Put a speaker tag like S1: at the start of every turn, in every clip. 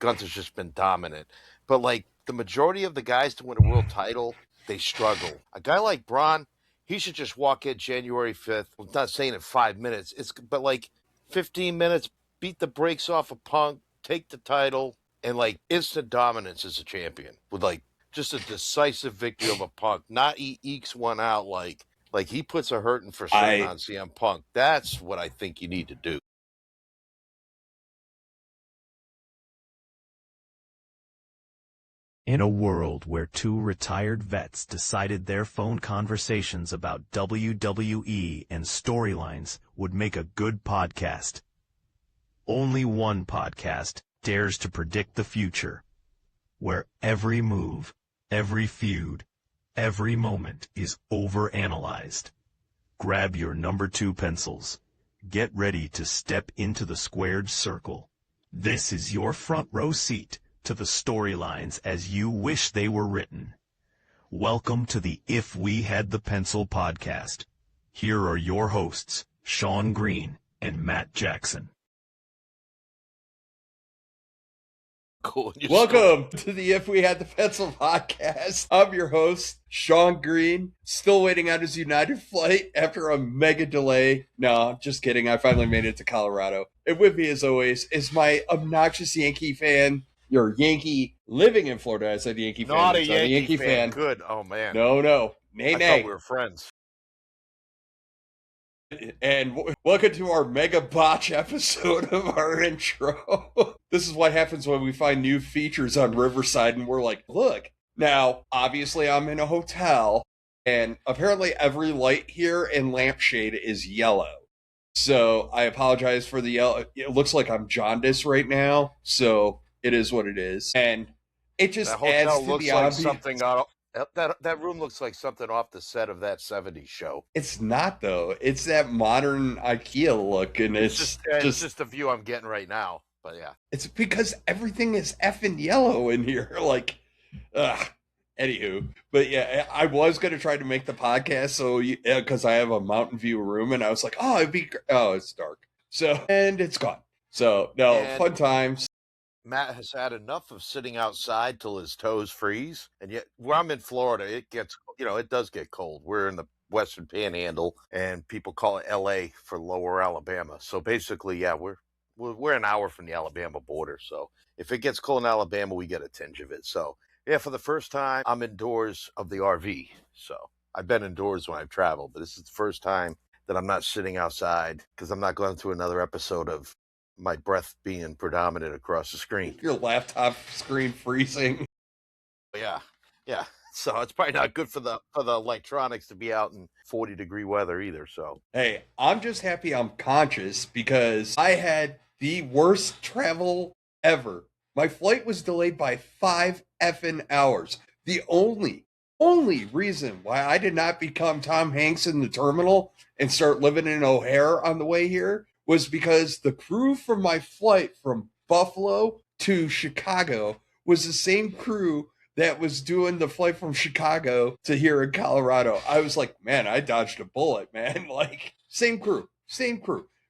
S1: Gunther's just been dominant. But like the majority of the guys to win a world title, they struggle. A guy like Braun, he should just walk in January 5th. I'm not saying in 5 minutes. But like 15 minutes, beat the brakes off of Punk, take the title, and like instant dominance as a champion with like just a decisive victory over Punk. Not he ekes one out like he puts a hurting for certain on CM Punk. That's what I think you need to do.
S2: In a world where two retired vets decided their phone conversations about WWE and storylines would make a good podcast, only one podcast dares to predict the future, where every move, every feud, every moment is overanalyzed. Grab your number 2 pencils. Get ready to step into the squared circle. This is your front row seat to the storylines as you wish they were written. Welcome to the If We Had the Pencil podcast. Here are your hosts, Sean Green and Matt Jackson.
S1: Cool.
S3: Welcome to the If We Had the Pencil podcast. I'm your host, Sean Green, still waiting on his United flight after a mega delay. No, just kidding. I finally made it to Colorado. And with me, as always, is my obnoxious Yankee fan. You're Yankee living in Florida. I said Yankee fan.
S1: Not a Yankee fan. Good. Oh, man.
S3: No. Nay.
S1: I thought we were friends.
S3: And welcome to our mega botch episode of our intro. This is what happens when we find new features on Riverside and we're like, look. Now, obviously, I'm in a hotel, and apparently every light here and lampshade is yellow. So I apologize for the yellow. It looks like I'm jaundiced right now, so it is what it is. And it just adds to the
S1: like something out of, that room looks like something off the set of that 70s show.
S3: It's not, though. It's that modern IKEA look, and it's
S1: just the view I'm getting right now. But yeah,
S3: it's because everything is effing yellow in here. Like, anywho, but yeah, I was going to try to make the podcast. So, because I have a mountain view room, and I was like, it's dark. So, and it's gone. So, fun times.
S1: Matt has had enough of sitting outside till his toes freeze. And yet, where I'm in Florida, it gets, it does get cold. We're in the Western Panhandle, and people call it LA for Lower Alabama. So basically, yeah, we're an hour from the Alabama border. So if it gets cold in Alabama, we get a tinge of it. So yeah, for the first time, I'm indoors of the RV. So I've been indoors when I've traveled, but this is the first time that I'm not sitting outside because I'm not going through another episode of my breath being predominant across the screen.
S3: Your laptop screen freezing.
S1: Yeah. So it's probably not good for the electronics to be out in 40-degree weather either. So
S3: hey, I'm just happy I'm conscious because I had the worst travel ever. My flight was delayed by 5 effing hours. The only reason why I did not become Tom Hanks in the terminal and start living in O'Hare on the way here was because the crew from my flight from Buffalo to Chicago was the same crew that was doing the flight from Chicago to here in Colorado. I was like, man, I dodged a bullet, man. Like, same crew.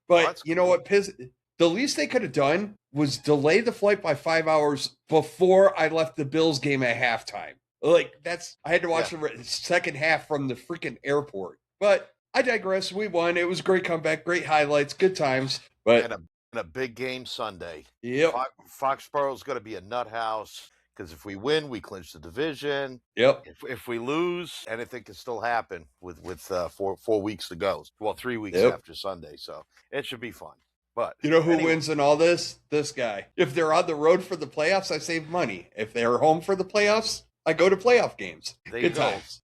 S3: But you know what? The least they could have done was delay the flight by 5 hours before I left the Bills game at halftime. Like, I had to watch the second half from the freaking airport. But I digress. We won. It was a great comeback, great highlights, good times. But
S1: and a big game Sunday.
S3: Yep.
S1: Foxborough's going to be a nut house because if we win, we clinch the division.
S3: Yep.
S1: If we lose, anything can still happen with 4 weeks to go. Well, 3 weeks after Sunday, so it should be fun. But
S3: you know who wins in all this? This guy. If they're on the road for the playoffs, I save money. If they're home for the playoffs, I go to playoff games. Good times.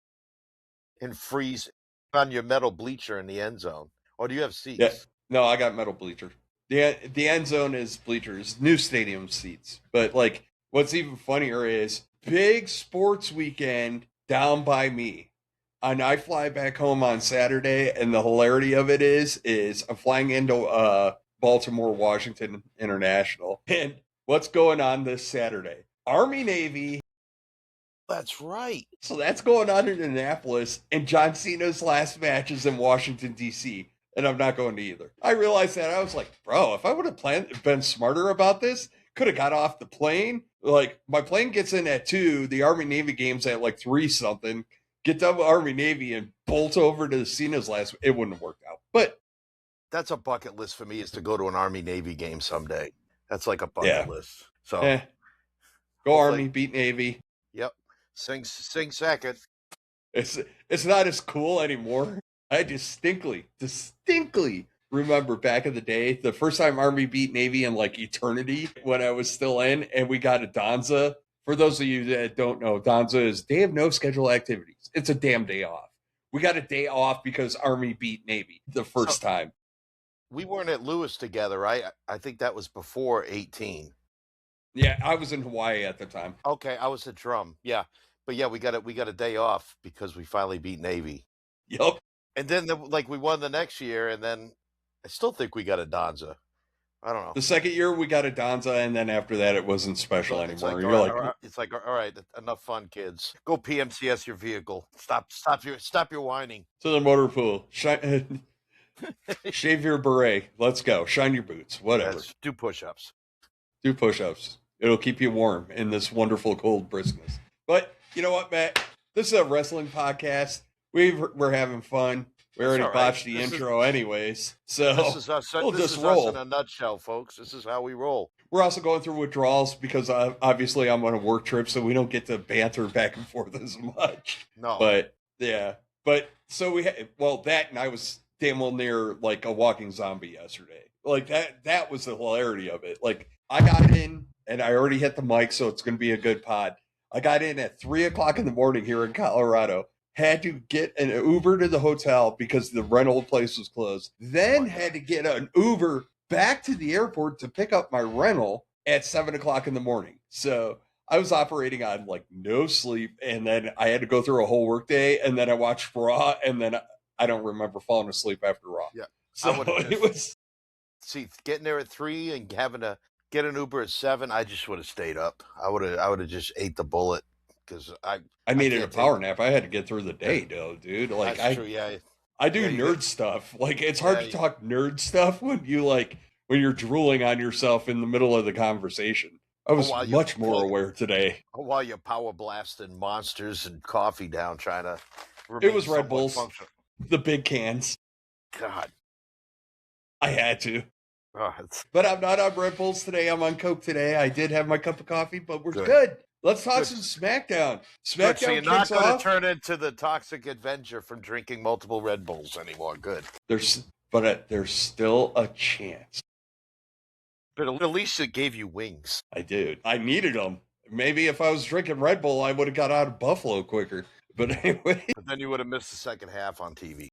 S1: And freeze on your metal bleacher in the end zone. Or do you have seats?
S3: Yeah. No, I got metal bleacher. The end zone is bleachers, new stadium seats. But like, what's even funnier is big sports weekend down by me. And I fly back home on Saturday, and the hilarity of it is I'm flying into Baltimore, Washington International. And what's going on this Saturday? Army Navy.
S1: That's right.
S3: So that's going on in Annapolis, and John Cena's last match is in Washington, D.C., and I'm not going to either. I realized that. I was like, bro, if I would have been smarter about this, Could have got off the plane. Like, my plane gets in at 2, the Army Navy game's at like 3 something. Get done with Army Navy and bolt over to Cena's last. It wouldn't have worked out. But
S1: That's a bucket list for me, is to go to an Army Navy game someday. That's like a bucket
S3: yeah,
S1: list. So
S3: go
S1: hopefully-
S3: Army, beat Navy.
S1: Yep. Sing second.
S3: It's not as cool anymore. I distinctly remember back in the day, the first time Army beat Navy in like eternity when I was still in, and we got a Donza. For those of you that don't know, Donza is day of no scheduled activities. It's a damn day off. We got a day off because Army beat Navy the first time.
S1: We weren't at Lewis together, right? I think that was before 18.
S3: Yeah, I was in Hawaii at the time.
S1: Okay, I was at Drum. Yeah. But yeah, we got a day off because we finally beat Navy.
S3: Yup.
S1: And then we won the next year, and then I still think we got a Donza. I don't know.
S3: The second year we got a Donza, and then after that it wasn't special
S1: It's
S3: anymore.
S1: like,
S3: You're like,
S1: it's like, all right, enough fun, kids. Go PMCS your vehicle. Stop your whining.
S3: to the motor pool. Shave your beret. Let's go. Shine your boots. Whatever.
S1: Yes, do push-ups.
S3: Do push-ups. It'll keep you warm in this wonderful cold briskness. But you know what, Matt? This is a wrestling podcast. We're having fun. We already botched the intro anyways. So
S1: this is us.
S3: we'll
S1: This
S3: just
S1: is
S3: roll.
S1: us in a nutshell, folks. This is how we roll.
S3: We're also going through withdrawals because obviously I'm on a work trip, so we don't get to banter back and forth as much.
S1: No.
S3: But yeah. But so that, and I was damn well near like a walking zombie yesterday. Like that was the hilarity of it. Like, I got in and I already hit the mic, so it's going to be a good pod. I got in at 3:00 in the morning here in Colorado. Had to get an Uber to the hotel because the rental place was closed. Then had to get an Uber back to the airport to pick up my rental at 7:00 in the morning. So I was operating on like no sleep, and then I had to go through a whole workday, and then I watched Raw, and then I don't remember falling asleep after Raw.
S1: Yeah,
S3: so it was.
S1: See, getting there at 3 and having to get an Uber at 7, I just would have stayed up. I would have just ate the bullet because I
S3: needed a
S1: can't
S3: power nap. I had to get through the day, though, dude. Like,
S1: That's true, yeah.
S3: I do nerd stuff. Like, it's hard to talk nerd stuff when you're drooling on yourself in the middle of the conversation. I was much more aware today.
S1: While you're power blasting monsters and coffee down, trying to.
S3: It was Red Bulls, the big cans.
S1: God,
S3: I had to.
S1: Oh,
S3: but I'm not on Red Bulls today. I'm on Coke today. I did have my cup of coffee, but we're good. Let's talk some SmackDown. SmackDown
S1: so you're not
S3: going
S1: to turn into the Toxic Avenger from drinking multiple Red Bulls anymore. Good.
S3: There's still a chance.
S1: But at least it gave you wings.
S3: I did. I needed them. Maybe if I was drinking Red Bull, I would have got out of Buffalo quicker. But anyway.
S1: But then you would have missed the second half on TV.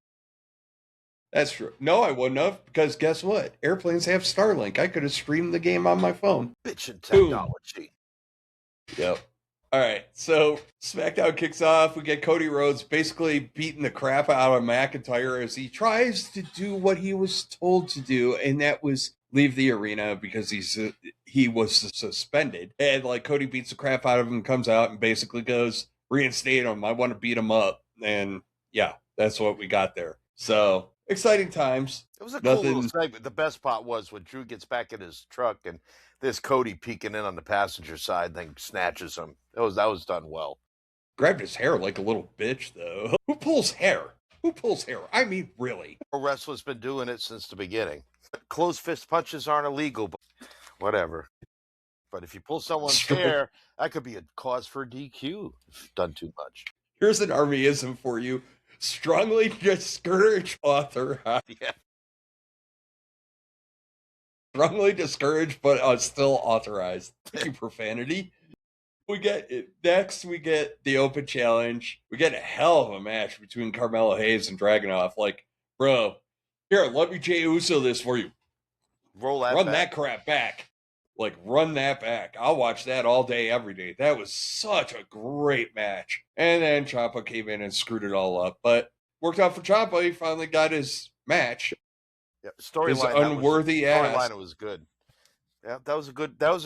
S3: That's true. No, I wouldn't have, because guess what? Airplanes have Starlink. I could have streamed the game on my phone.
S1: Bitchin' technology.
S3: Yep. All right, so SmackDown kicks off. We get Cody Rhodes basically beating the crap out of McIntyre as he tries to do what he was told to do, and that was leave the arena because he was suspended. And like Cody beats the crap out of him, comes out, and basically goes, reinstate him. I want to beat him up. And yeah, that's what we got there. So exciting times.
S1: It was a cool little segment. The best part was when Drew gets back in his truck and there's Cody peeking in on the passenger side, then snatches him. That was done well.
S3: Grabbed his hair like a little bitch, though. Who pulls hair? Who pulls hair? I mean, really.
S1: Pro wrestlers been doing it since the beginning. Closed fist punches aren't illegal, but whatever. But if you pull someone's hair, that could be a cause for DQ if you've done too much.
S3: Here's an Armyism for you. Strongly discourage author.
S1: Yeah.
S3: Strongly discouraged, but still authorized. Thank you, profanity. We get the open challenge. We get a hell of a match between Carmelo Hayes and Dragunov. Like, bro, here, let me Jey Uso this for you. Run that crap back. Like, run that back. I'll watch that all day, every day. That was such a great match. And then Ciampa came in and screwed it all up. But worked out for Ciampa. He finally got his match.
S1: Yeah, storyline.
S3: Unworthy ass.
S1: Storyline was good. Yeah, that was a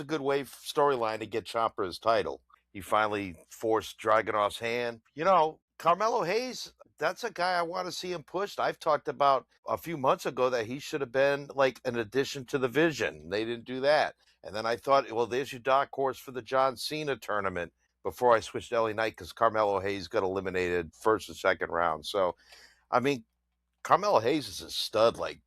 S1: good way storyline to get Ciampa his title. He finally forced Dragunov's hand. You know, Carmelo Hayes, that's a guy I want to see him pushed. I've talked about a few months ago that he should have been like an addition to the Vision. They didn't do that. And then I thought, well, there's your dark horse for the John Cena tournament before I switched to LA Knight because Carmelo Hayes got eliminated first and second round. So, I mean, Carmelo Hayes is a stud. Like,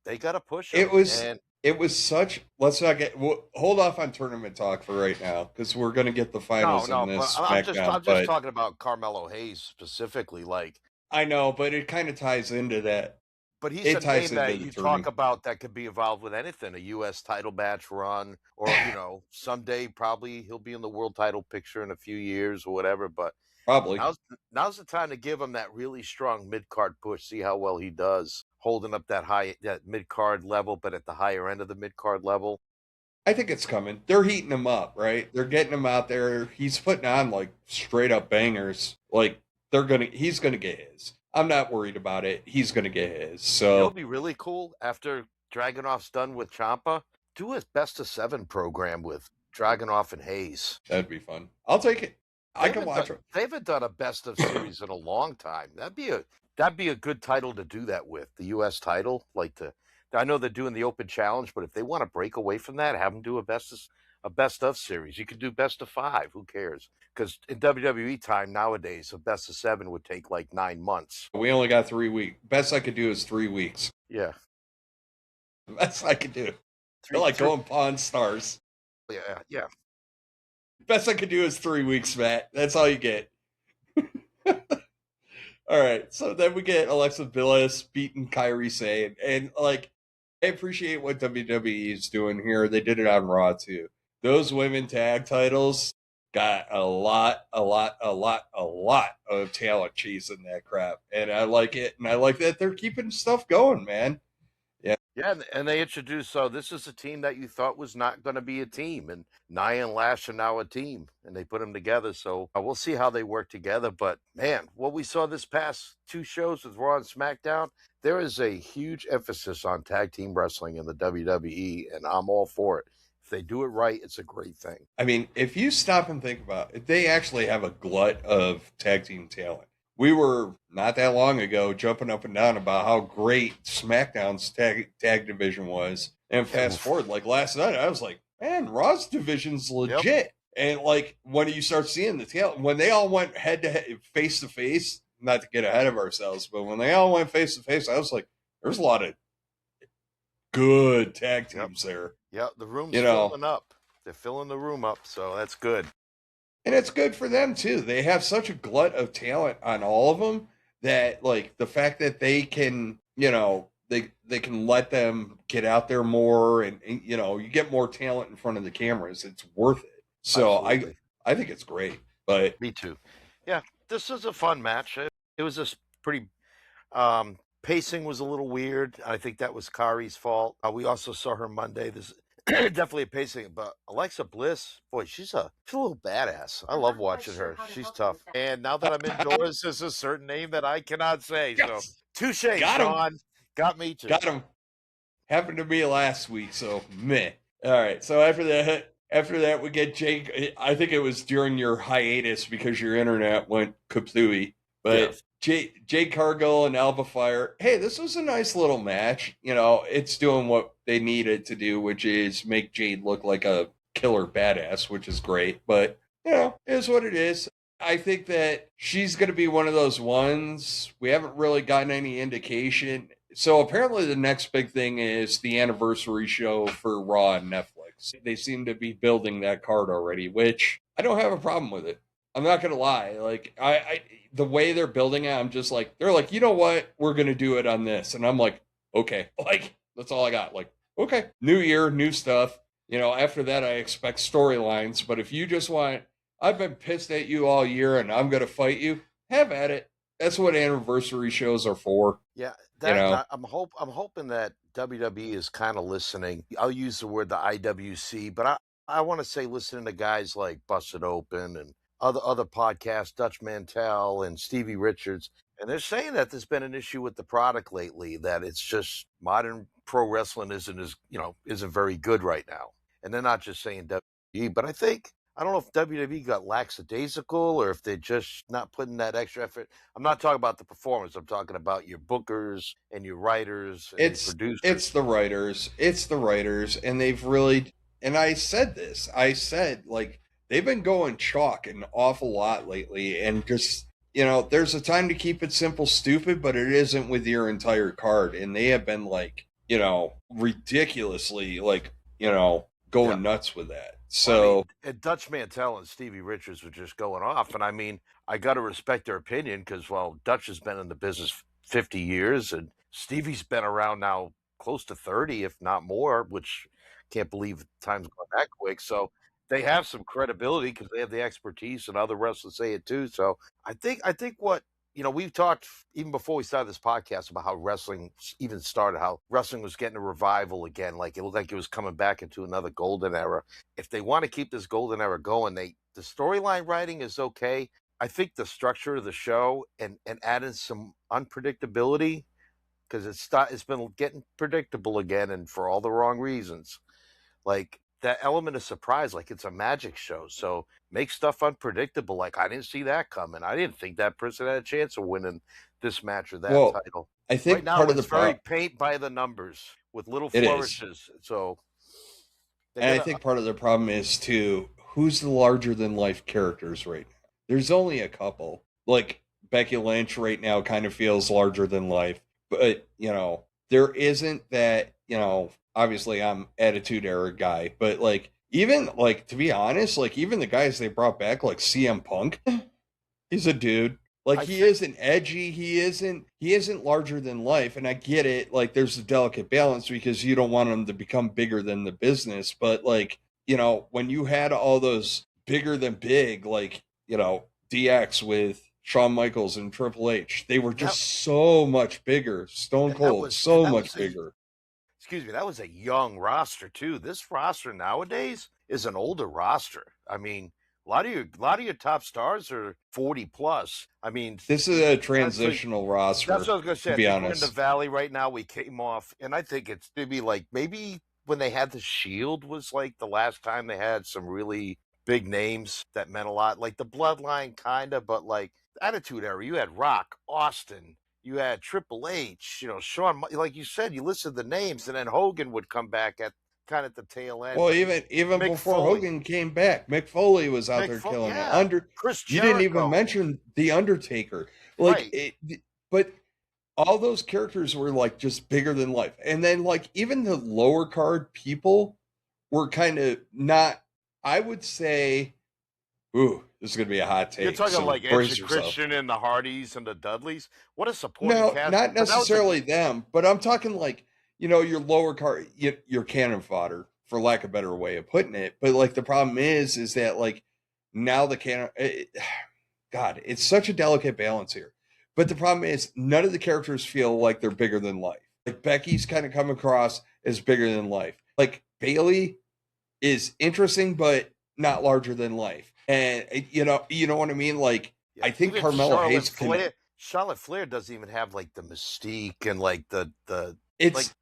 S1: they got to push
S3: It
S1: him.
S3: was
S1: And
S3: it was such. Let's not get hold off on tournament talk for right now because we're gonna get the
S1: no,
S3: finals in
S1: no, but
S3: this
S1: I'm
S3: SmackDown.
S1: just
S3: But
S1: talking about Carmelo Hayes specifically. Like,
S3: I know, but it kind of ties into that.
S1: but he's
S3: It
S1: a
S3: ties
S1: name
S3: into
S1: that
S3: the
S1: you talk
S3: tournament.
S1: about that could be involved with anything, a U.S. title match run, or, someday probably he'll be in the world title picture in a few years or whatever. But
S3: Probably.
S1: now's the time to give him that really strong mid card push. See how well he does holding up that mid card level, but at the higher end of the mid card level.
S3: I think it's coming. They're heating him up, right? They're getting him out there. He's putting on like straight up bangers. Like he's gonna get his. I'm not worried about it. He's gonna get his.
S1: You know,
S3: So
S1: it'd be really cool after Dragunov's done with Champa. Do a best of 7 program with Dragunov and Hayes.
S3: that'd be fun. I'll take it. I can watch it.
S1: They haven't done a best of series in a long time. That'd be a good title to do that with, the U.S. title. I know they're doing the Open Challenge, but if they want to break away from that, have them do a best of series. You could do best of 5. Who cares? Because in WWE time nowadays, a best of 7 would take like 9 months.
S3: We only got 3 weeks. Best I could do is 3 weeks.
S1: Yeah,
S3: Best I could do.
S1: three,
S3: They're like
S1: three,
S3: going Pawn Stars.
S1: yeah, yeah.
S3: Best I could do is 3 weeks, Matt. That's all you get. All right. So then we get Alexa Bliss beating Kyrie Sane. And like, I appreciate what WWE is doing here. They did it on Raw too. Those women tag titles got a lot of talent chasing that crap. And I like it. And I like that they're keeping stuff going, man.
S1: Yeah, and they introduced, so this is a team that you thought was not going to be a team, and Nia and Lash are now a team, and they put them together. So we'll see how they work together. But man, what we saw this past 2 shows with Raw and SmackDown, there is a huge emphasis on tag team wrestling in the WWE, and I'm all for it. If they do it right, it's a great thing.
S3: I mean, if you stop and think about it, they actually have a glut of tag team talent. We were not that long ago jumping up and down about how great SmackDown's tag division was. And fast forward, like last night, I was like, man, Raw's division's legit.
S1: Yep.
S3: And like when you start seeing the talent, when they all went head to head, face to face, not to get ahead of ourselves, but when they all went face to face, I was like, there's a lot of good tag teams there.
S1: Yeah, the room's filling up. They're filling the room up, so that's good.
S3: And it's good for them too. They have such a glut of talent on all of them that like the fact that they can, they can let them get out there more and you get more talent in front of the cameras. It's worth it. So
S1: Absolutely.
S3: I think it's great. But
S1: Me too. Yeah, this was a fun match. It was just pretty pacing was a little weird. I think that was Kari's fault. We also saw her Monday. This definitely a pacing, but Alexa Bliss, boy, she's a little badass. I love watching her. She's tough. And now that I'm indoors, there's a certain name that I cannot say.
S3: yes,
S1: So touche,
S3: got him.
S1: Sean. Got me too.
S3: Got him. Happened to me last week, so meh. All right. So after that, we get Jake. I think it was during your hiatus because your internet went kapooey. But Jade Cargill and Alba Fire. Hey, this was a nice little match. It's doing what they needed to do, which is make Jade look like a killer badass, which is great. But it is what it is. I think that she's going to be one of those ones. We haven't really gotten any indication. So apparently the next big thing is the anniversary show for Raw and Netflix. They seem to be building that card already, which I don't have a problem with it. I'm not going to lie. Like I the way they're building it, I'm just like, they're like, you know what? We're going to do it on this. And I'm like, okay, like that's all I got. Like, okay, new year, new stuff. After that, I expect storylines. But if you just want, I've been pissed at you all year and I'm going to fight you, have at it. That's what anniversary shows are for.
S1: Yeah, I'm hoping that WWE is kind of listening. I'll use the word the IWC, but I want to say listening to guys like Busted Open and other podcasts, Dutch Mantel and Stevie Richards, and they're saying that there's been an issue with the product lately, that it's just modern pro wrestling isn't very good right now. And they're not just saying WWE, but I don't know if WWE got lackadaisical or if they're just not putting that extra effort. I'm not talking about the performance. I'm talking about your bookers and your writers and your producers.
S3: It's the writers. And they've really and I said this. I said, like, they've been going chalk an awful lot lately, and just, there's a time to keep it simple, stupid, but it isn't with your entire card. And they have been like, ridiculously, like,
S1: Yeah.
S3: going nuts with that.
S1: Well, I
S3: So,
S1: mean, and Dutch Mantel and Stevie Richards were just going off, and I mean, I got to respect their opinion because, well, Dutch has been in the business 50 years, and Stevie's been around now close to 30, if not more, which can't believe time's gone that quick. So they have some credibility because they have the expertise, and other wrestlers say it too. So I think what we've talked even before we started this podcast about how wrestling even started, how wrestling was getting a revival again, like it looked like it was coming back into another golden era. If they want to keep this golden era going, the storyline writing is okay. I think the structure of the show and adding some unpredictability because it's been getting predictable again and for all the wrong reasons. Like that element of surprise, like it's a magic show. So make stuff unpredictable. Like I didn't see that coming. I didn't think that person had a chance of winning this match or that
S3: well,
S1: title.
S3: I
S1: Right
S3: think
S1: now,
S3: part of the
S1: it's very
S3: problem,
S1: paint by the numbers with little
S3: it is.
S1: flourishes. So they
S3: And I
S1: gotta.
S3: think part of the problem is too, who's the larger than life characters right now? There's only a couple. Like Becky Lynch right now kind of feels larger than life. But, there isn't that, obviously I'm attitude era guy, but like even like to be honest, like even the guys they brought back like CM Punk, he's a dude. Like
S1: I
S3: he
S1: think
S3: isn't edgy, he isn't larger than life, and I get it. Like there's a delicate balance because you don't want him to become bigger than the business, but like, when you had all those bigger than big, like, DX with Shawn Michaels and Triple H, they were
S1: that
S3: just so much bigger. Stone
S1: and that
S3: Cold,
S1: was and
S3: so
S1: that
S3: much
S1: was a
S3: bigger.
S1: excuse me, that was a young roster too. This roster nowadays is an older roster. I mean, a lot of your top stars are 40 plus. I mean,
S3: This is a
S1: so
S3: transitional
S1: that's
S3: roster,
S1: what I was gonna
S3: to
S1: say. I
S3: be
S1: think we're in the
S3: honest.
S1: valley right now. We came off, and I think it's maybe like maybe when they had the Shield was like the last time they had some really big names that meant a lot, like the Bloodline, kinda, but like Attitude Era. You had Rock, Austin, you had Triple H, Shawn. Like you said, you listed the names, and then Hogan would come back at kind of the tail end.
S3: Well,
S1: But
S3: even
S1: Mick
S3: before
S1: Foley,
S3: Hogan came back, Mick Foley was out there killing it.
S1: yeah, Chris
S3: You didn't even
S1: Jericho,
S3: mention the Undertaker, like
S1: right?
S3: it, but all those characters were like just bigger than life. And then like even the lower card people were kind of not. I would say, ooh, this is gonna be a hot
S1: You're
S3: take,
S1: talking
S3: so
S1: like Edge
S3: brace
S1: and
S3: yourself.
S1: Christian and the Hardys and the Dudleys. What a supporting
S3: No,
S1: cast!
S3: not
S1: But that was a
S3: necessarily them, but I'm talking like, your lower card, your cannon fodder, for lack of a better way of putting it. But like the problem is that like now the cannon, God, it's such a delicate balance here. But the problem is none of the characters feel like they're bigger than life. Like Becky's kind of come across as bigger than life. Like Bailey is interesting, but not larger than life. And you know what I mean? Like
S1: yeah.
S3: I think
S1: Even
S3: Carmelo Hayes can.
S1: Charlotte Flair doesn't even have like the mystique and like the like
S3: It's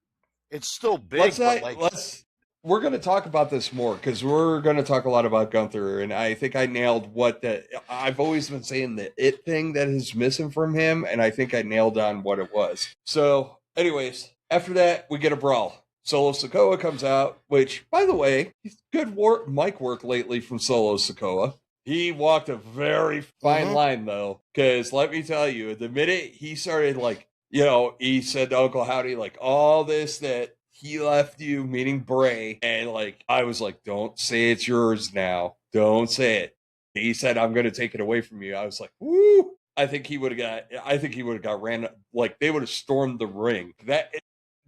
S1: it's still
S3: let's
S1: big, but
S3: not
S1: like
S3: let's we're going to talk about this more because we're going to talk a lot about Gunther, and I think I nailed what the I've always been saying the it thing that is missing from him, and I think I nailed on what it was. So anyways, after that we get a brawl. Solo Sokoa comes out, which by the way, he's good mic work lately from Solo Sokoa. He walked a very fine
S1: mhm.
S3: line though, because let me tell you, the minute he started like, he said to Uncle Howdy like all this that he left you, meaning Bray, and like I was like, don't say it's yours now, don't say it. He said, I'm going to take it away from you. I was like, woo. I think he would have got ran, like they would have stormed the ring.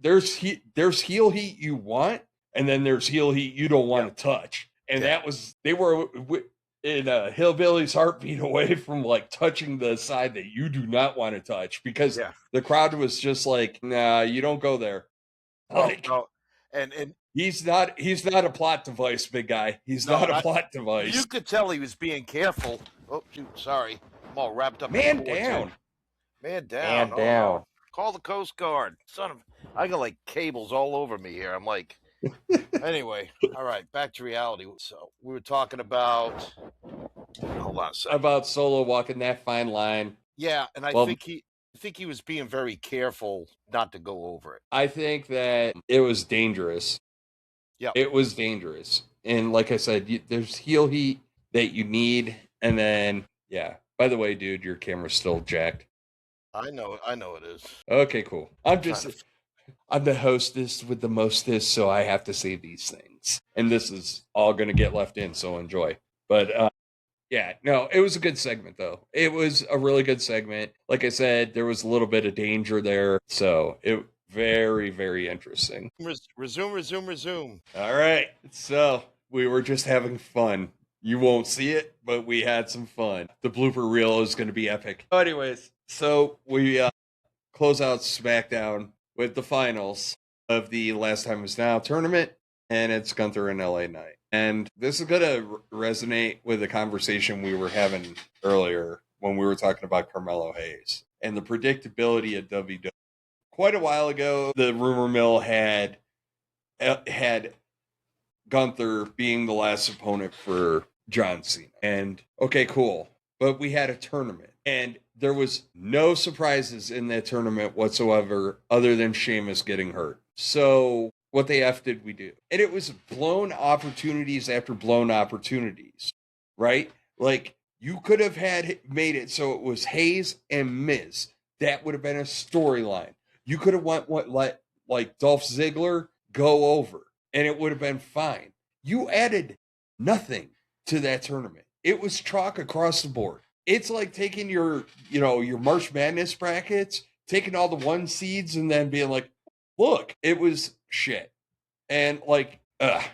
S3: There's heel heat you want, and then there's heel heat you don't
S1: Yeah,
S3: want to touch. And
S1: yeah,
S3: they were in a hillbilly's heartbeat away from like touching the side that you do not want to touch because
S1: yeah.
S3: the crowd was just like, nah, you don't go there.
S1: No,
S3: Like
S1: no, and
S3: he's not a plot device, big guy. He's
S1: no,
S3: not
S1: and
S3: a
S1: I
S3: plot
S1: you
S3: device.
S1: could tell he was being careful. Oh shoot, sorry, I'm all wrapped up in
S3: Man
S1: cords here.
S3: down.
S1: Man down.
S3: Man
S1: Oh no,
S3: down.
S1: call the Coast Guard, son of. I got like cables all over me here. I'm like. Anyway, all right, back to reality. So we were talking about. Hold on a second.
S3: About Solo walking that fine line.
S1: Yeah, and I
S3: Well,
S1: think he was being very careful not to go over it.
S3: I think that it was dangerous.
S1: Yeah.
S3: It was dangerous. And like I said, there's heel heat that you need. And then, yeah. By the way, dude, your camera's still jacked.
S1: I know it is.
S3: Okay, cool.
S1: Trying to
S3: I'm the hostess with the mostest, so I have to say these things. And this is all going to get left in, so enjoy. But yeah, no, it was a good segment, though. It was a really good segment. Like I said, there was a little bit of danger there. So it very, very interesting.
S1: resume.
S3: All right. So we were just having fun. You won't see it, but we had some fun. The blooper reel is going to be epic. Anyways, so we close out SmackDown with the finals of the Last Time Is Now tournament, and it's Gunther and LA Knight. And this is going to resonate with the conversation we were having earlier when we were talking about Carmelo Hayes and the predictability of WWE. Quite a while ago, the rumor mill had Gunther being the last opponent for John Cena. And okay, cool. But we had a tournament. And there was no surprises in that tournament whatsoever other than Sheamus getting hurt. So what the F did we do? And it was blown opportunities after blown opportunities, right? Like you could have made it so it was Hayes and Miz. That would have been a storyline. You could have let like Dolph Ziggler go over and it would have been fine. You added nothing to that tournament. It was chalk across the board. It's like taking your March Madness brackets, taking all the 1 seeds and then being like, look, it was shit. And like,
S1: I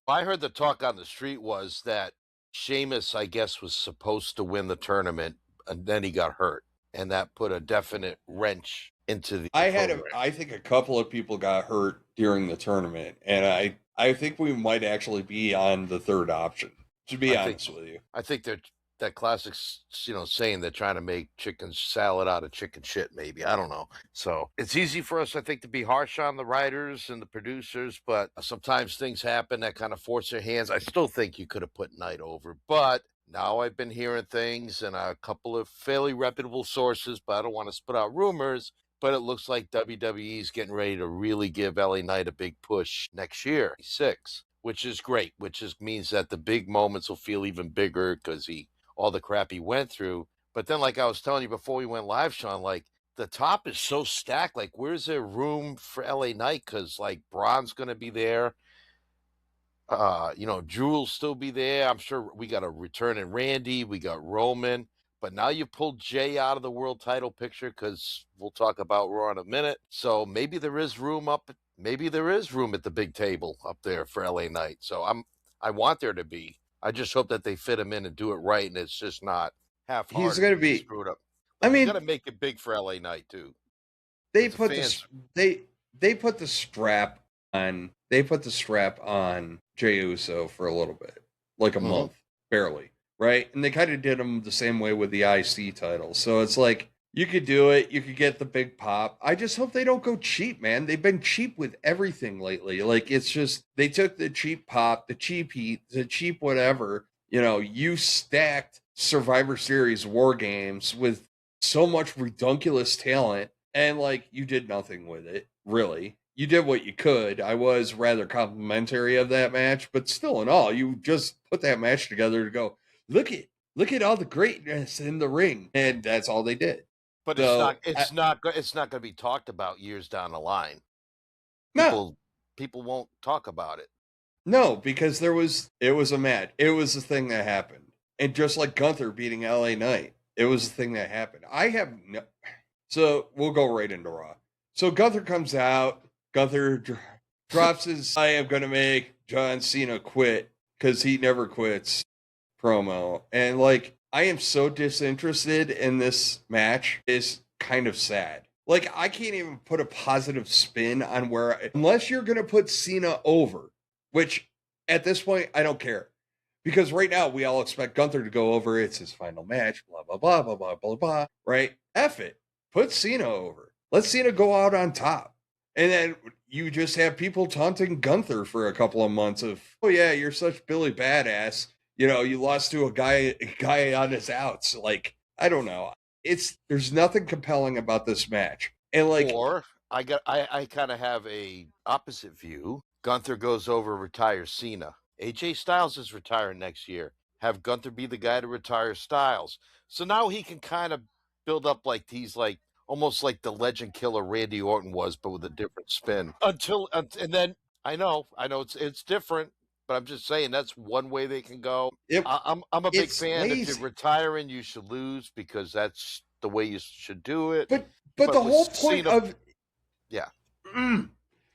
S1: heard the talk on the street was that Sheamus, I guess, was supposed to win the tournament, and then he got hurt, and that put a definite wrench into the program.
S3: I think a couple of people got hurt during the tournament, and I think we might actually be on the third option, to be honest with you.
S1: I think that classic, saying they're trying to make chicken salad out of chicken shit, maybe. I don't know. So it's easy for us, I think, to be harsh on the writers and the producers, but sometimes things happen that kind of force their hands. I still think you could have put Knight over, but now I've been hearing things and a couple of fairly reputable sources, but I don't want to spit out rumors. But it looks like WWE is getting ready to really give LA Knight a big push next year, 6, which is great, means that the big moments will feel even bigger because all the crap he went through. But then, like I was telling you before we went live, Sean, like the top is so stacked. Like, where's there room for LA Knight? Because like Braun's going to be there. Drew will still be there. I'm sure we got a return in Randy. We got Roman. But now you pulled Jay out of the world title picture because we'll talk about Raw in a minute. So maybe there is room maybe there is room at the big table up there for LA Knight. So I want there to be. I just hope that they fit him in and do it right, and it's just not half-hearted.
S3: He's going to be
S1: screwed up.
S3: I mean,
S1: you got to make it big for LA Knight too.
S3: They put they put the strap on. They put the strap on Jey Uso for a little bit, like a month, barely, right? And they kind of did him the same way with the IC title. So it's like you could do it. You could get the big pop. I just hope they don't go cheap, man. They've been cheap with everything lately. Like it's just they took the cheap pop, the cheap heat, the cheap whatever. You stacked Survivor Series War Games with so much redunculous talent, and like you did nothing with it, really. You did what you could. I was rather complimentary of that match, but still in all, you just put that match together to go, look at all the greatness in the ring. And that's all they did.
S1: But
S3: so,
S1: it's not going to be talked about years down the line. People won't talk about it.
S3: No, because it was a match. It was a thing that happened. And just like Gunther beating LA Knight, it was a thing that happened. So we'll go right into Raw. So Gunther comes out. Gunther drops his I am going to make John Cena quit because he never quits promo. And like, I am so disinterested in this match. It's kind of sad. Like, I can't even put a positive spin on unless you're going to put Cena over, which at this point, I don't care. Because right now, we all expect Gunther to go over. It's his final match, blah, blah, blah, blah, blah, blah, blah, right? F it. Put Cena over. Let Cena go out on top. And then you just have people taunting Gunther for a couple of months of, oh yeah, you're such Billy Badass. You lost to a guy on his outs. Like, I don't know. There's nothing compelling about this match. And like,
S1: or I kind of have a opposite view. Gunther goes over, retires Cena. AJ Styles is retiring next year. Have Gunther be the guy to retire Styles. So now he can kind of build up like he's like almost like the legend killer Randy Orton was, but with a different spin. And then I know it's different, but I'm just saying that's one way they can go.
S3: It
S1: I'm a big
S3: it's
S1: fan. If you're
S3: lazy.
S1: retiring, you should lose because that's the way you should do it.
S3: But
S1: But
S3: the
S1: with
S3: whole point
S1: Cena,
S3: of
S1: yeah,
S3: the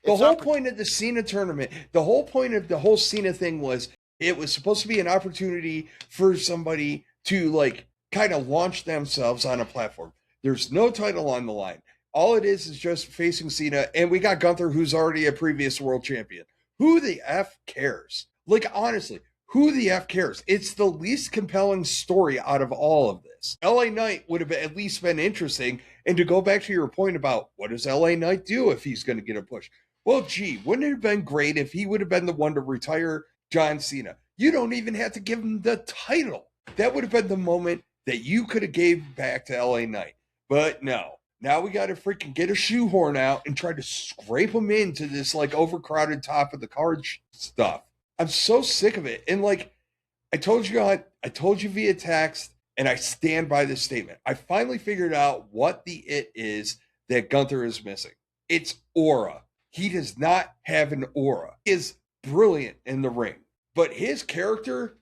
S1: it's
S3: whole
S1: oppor-
S3: point of the Cena tournament, the whole point of the whole Cena thing was it was supposed to be an opportunity for somebody to like kind of launch themselves on a platform. There's no title on the line. All it is just facing Cena, and we got Gunther, who's already a previous world champion. Who the F cares? Like, honestly, who the F cares? It's the least compelling story out of all of this. LA Knight would have at least been interesting. And to go back to your point about what does LA Knight do if he's going to get a push? Well, gee, wouldn't it have been great if he would have been the one to retire John Cena? You don't even have to give him the title. That would have been the moment that you could have gave back to LA Knight. But no. Now we got to freaking get a shoehorn out and try to scrape him into this like overcrowded top of the card stuff. I'm so sick of it. And like I told you via text, and I stand by this statement. I finally figured out what the it is that Gunther is missing. It's aura. He does not have an aura. He is brilliant in the ring, but his character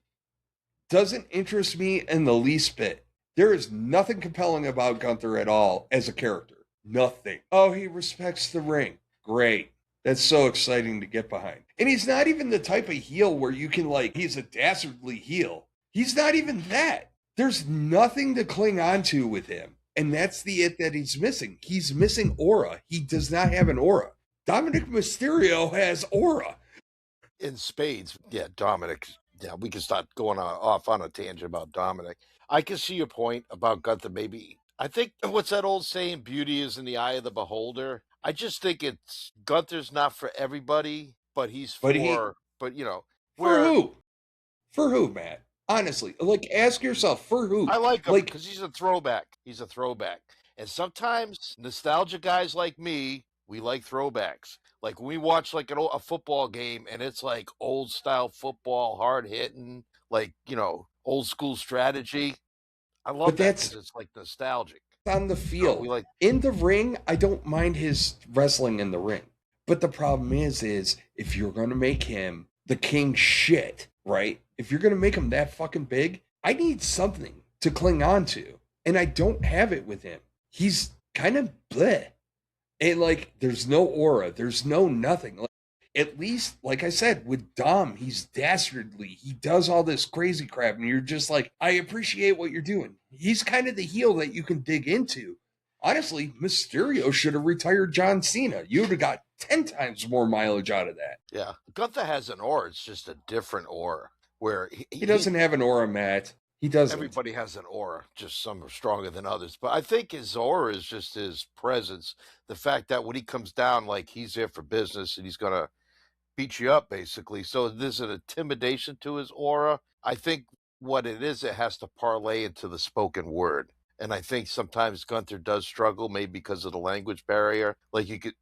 S3: doesn't interest me in the least bit. There is nothing compelling about Gunther at all as a character. Nothing. Oh, he respects the ring. Great. That's so exciting to get behind. And he's not even the type of heel where you can like, he's a dastardly heel. He's not even that. There's nothing to cling on to with him. And that's the it that he's missing. He's missing aura. He does not have an aura. Dominic Mysterio has aura.
S1: in spades. Yeah, Dominic. Yeah, we can start going off on a tangent about Dominic. I can see your point about Gunther. Maybe I think what's that old saying? Beauty is in the eye of the beholder. I just think it's Gunther's not for everybody, but he's
S3: But he,
S1: for. But
S3: for
S1: where
S3: who? For who, Matt? Honestly, like ask yourself, for who?
S1: I like him
S3: Like,
S1: because he's a throwback. He's a throwback. And sometimes nostalgia guys like me, we like throwbacks. Like when we watch like a football game and it's like old style football, hard hitting, like, old school strategy. I
S3: but
S1: love that
S3: that's
S1: because it's like nostalgic.
S3: on the
S1: So we
S3: field.
S1: like,
S3: In the ring, I don't mind his wrestling in the ring. But the problem is if you're going to make him the king shit, right? If you're going to make him that fucking big, I need something to cling on to. And I don't have it with him. He's kind of bleh. And like, there's no aura, there's no nothing. Like, at least, like I said, with Dom, he's dastardly. He does all this crazy crap, and you're just like, I appreciate what you're doing. He's kind of the heel that you can dig into. Honestly, Mysterio should have retired John Cena. You would have got 10 times more mileage out of that.
S1: yeah. Gunther has an aura. It's just a different aura where
S3: He doesn't have an aura, Matt. He doesn't.
S1: everybody has an aura, just some are stronger than others. But I think his aura is just his presence. The fact that when he comes down, like he's there for business and he's going to beat you up basically. So there's an intimidation to his aura. I think what it is, it has to parlay into the spoken word. And I think sometimes Gunther does struggle, maybe because of the language barrier. Like you could,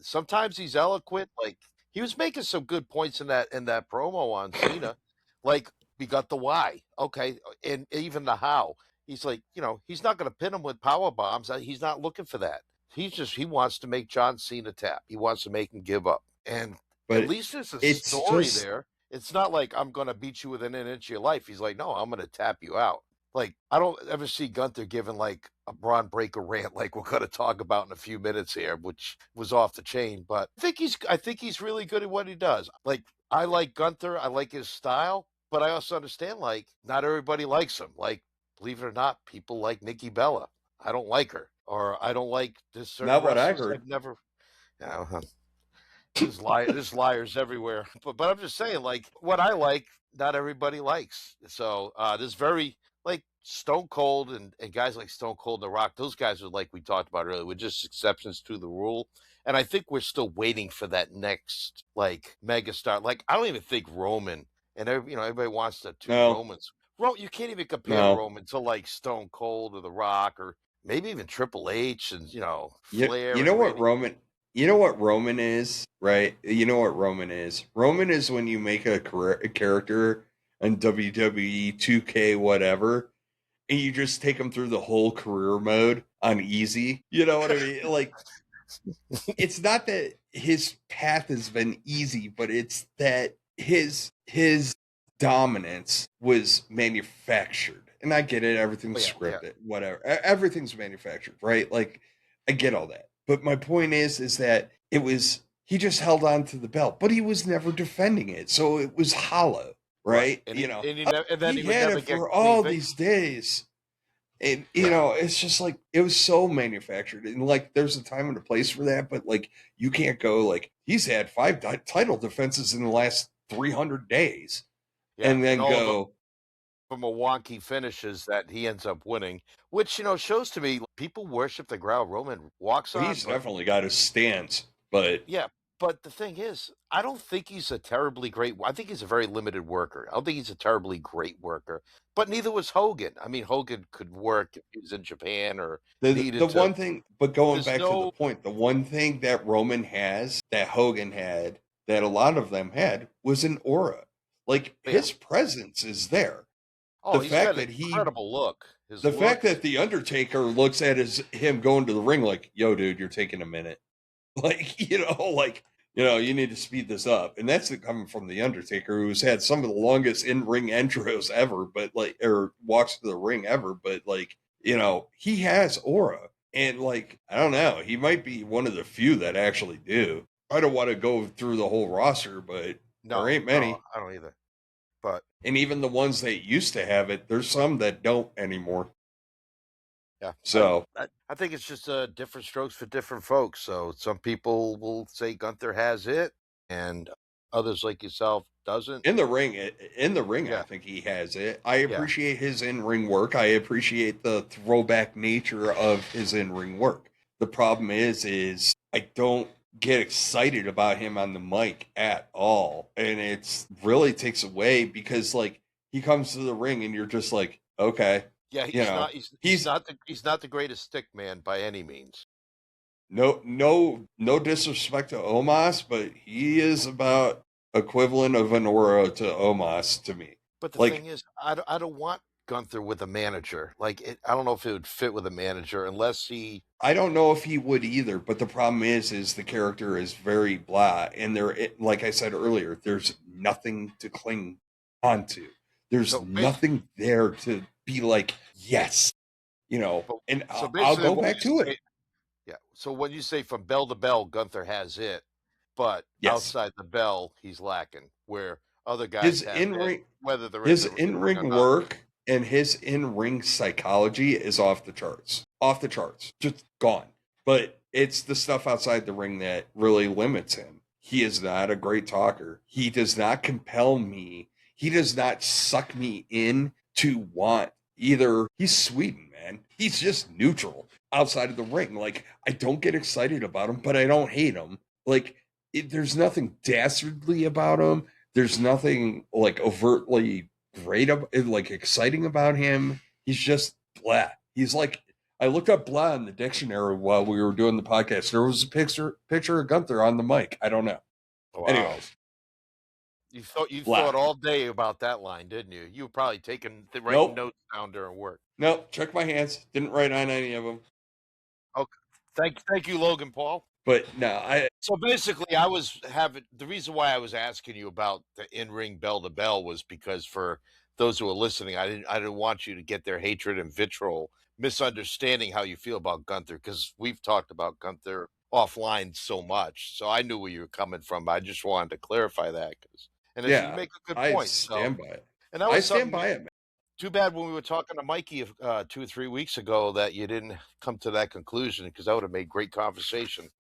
S1: sometimes he's eloquent. Like he was making some good points in that promo on Cena. Like we got the why, okay, and even the how. He's like, he's not going to pin him with power bombs. He's not looking for that. He wants to make John Cena tap. He wants to make him give up. And at
S3: But
S1: least there's a
S3: it's
S1: story
S3: just
S1: there. It's not like I'm going to beat you within an inch of your life. He's like, no, I'm going to tap you out. Like, I don't ever see Gunther giving like a Braun Breaker rant like we're going to talk about in a few minutes here, which was off the chain. But I think he's really good at what he does. Like, I like Gunther. I like his style, but I also understand like not everybody likes him. Like, believe it or not, people like Nikki Bella. I don't like her, or I don't like this certain
S3: not what I
S1: wrestlers.
S3: heard.
S1: I've never. There's liars everywhere. But I'm just saying, like what I like, not everybody likes. So there's very like Stone Cold and guys like Stone Cold and The Rock. Those guys are like we talked about earlier, with just exceptions to the rule. And I think we're still waiting for that next like megastar. Like I don't even think Roman and everybody wants the two
S3: No,
S1: Romans. You can't even compare
S3: no.
S1: Roman to like Stone Cold or The Rock or maybe even Triple H and
S3: You
S1: Flair
S3: know
S1: and
S3: what
S1: Randy.
S3: Roman? You know what Roman is, right? You know what Roman is. Roman is when you make a character on WWE 2K whatever, and you just take them through the whole career mode on easy. You know what I mean? Like, it's not that his path has been easy, but it's that his dominance was manufactured. And I get it,
S1: Oh,
S3: everything's
S1: yeah, yeah.
S3: scripted, whatever. Everything's manufactured, right? Like, I get all that. But my point is that it was he just held on to the belt, but he was never defending it. So it was hollow,
S1: Right.
S3: right?
S1: And
S3: You know,
S1: and then
S3: he
S1: he would
S3: had
S1: never
S3: it
S1: get
S3: for
S1: clean
S3: all
S1: vic.
S3: these days. And you
S1: Yeah.
S3: know, it's just like it was so manufactured, and like there's a time and a place for that, but like you can't go like he's had 5 title defenses in the last 300 days,
S1: Yeah.
S3: and
S1: And
S3: then
S1: all of
S3: go,
S1: them are wonky finishes that he ends up winning, which, shows to me people worship the ground Roman walks
S3: well,
S1: on,
S3: he's
S1: but
S3: definitely got his stance, but
S1: yeah, but the thing is, I don't think he's a terribly great. I think he's a very limited worker. I don't think he's a terribly great worker, but neither was Hogan. I mean, Hogan could work if he was in Japan or
S3: the
S1: needed to.
S3: one thing, but going
S1: There's
S3: back to the
S1: no,
S3: point, the one thing that Roman has that Hogan had that a lot of them had was an aura. Like
S1: yeah.
S3: his presence is there.
S1: Oh,
S3: The
S1: he's
S3: fact
S1: got an
S3: that he
S1: incredible look. His
S3: the fact
S1: look is
S3: that the Undertaker looks at him going to the ring like, "Yo, dude, you're taking a minute." Like you need to speed this up, and that's coming from the Undertaker, who's had some of the longest in-ring intros ever, but like, or walks to the ring ever, but like, he has aura, and like, I don't know, he might be one of the few that actually do. I don't want to go through the whole roster, but there
S1: no,
S3: ain't
S1: no,
S3: many,
S1: I don't either. But
S3: and even the ones that used to have it, there's some that don't anymore.
S1: yeah,
S3: So
S1: I think it's just different strokes for different folks. So some people will say Gunther has it, and others like yourself doesn't.
S3: in the ring, I
S1: Yeah,
S3: think he has it. I
S1: yeah.
S3: appreciate his in-ring work. I appreciate the throwback nature of his in-ring work. The problem is I don't get excited about him on the mic at all, and it's really takes away because like he comes to the ring and you're just like, okay,
S1: Yeah,
S3: you know, he's
S1: he's not the greatest stick man by any means.
S3: no disrespect to Omos, but he is about equivalent of an aura to Omos to me.
S1: But the thing
S3: Like,
S1: is, I don't want Gunther with a manager. Like I don't know if it would fit with a manager unless he.
S3: I don't know if he would either, but the problem is the character is very blah, and like I said earlier, there's nothing to cling onto. There's
S1: So basically,
S3: nothing there to be like, yes, and
S1: so
S3: I'll
S1: basically,
S3: go
S1: what
S3: back
S1: you
S3: to it.
S1: say, yeah. So when you say from bell to bell, Gunther has it, but
S3: Yes,
S1: outside the bell, he's lacking. Where other guys
S3: his
S1: have
S3: in
S1: it,
S3: ring,
S1: whether they're in
S3: his
S1: the
S3: in
S1: ring or
S3: ring
S1: not.
S3: work and his in ring psychology is off the charts. Off the charts. Just gone. But it's the stuff outside the ring that really limits him. He is not a great talker. He does not compel me. He does not suck me in to want either. He's Sweden, man. He's just neutral outside of the ring. Like, I don't get excited about him, but I don't hate him. Like, there's nothing dastardly about him. There's nothing like overtly great, like exciting about him. He's just blah. He's like, I looked up blah in the dictionary while we were doing the podcast. There was a picture of Gunther on the mic. I don't know.
S1: Wow.
S3: Anyways,
S1: You
S3: blah.
S1: thought all day about that line, didn't you? You were probably writing
S3: Nope.
S1: notes down during work.
S3: Nope. Check my hands. Didn't write on any of them.
S1: Okay. Thank you, Logan Paul.
S3: But no,
S1: So basically, I was having the reason why I was asking you about the in-ring bell to bell was because for those who are listening, I didn't want you to get their hatred and vitriol, misunderstanding how you feel about Gunther, because we've talked about Gunther offline so much. So I knew where you were coming from. I just wanted to clarify that, and as you
S3: yeah,
S1: make a good
S3: I
S1: point. So,
S3: stand by it.
S1: and that
S3: I
S1: was
S3: stand
S1: something.
S3: by it, man.
S1: Too bad when we were talking to Mikey 2 or 3 weeks ago that you didn't come to that conclusion because that would have made great conversation.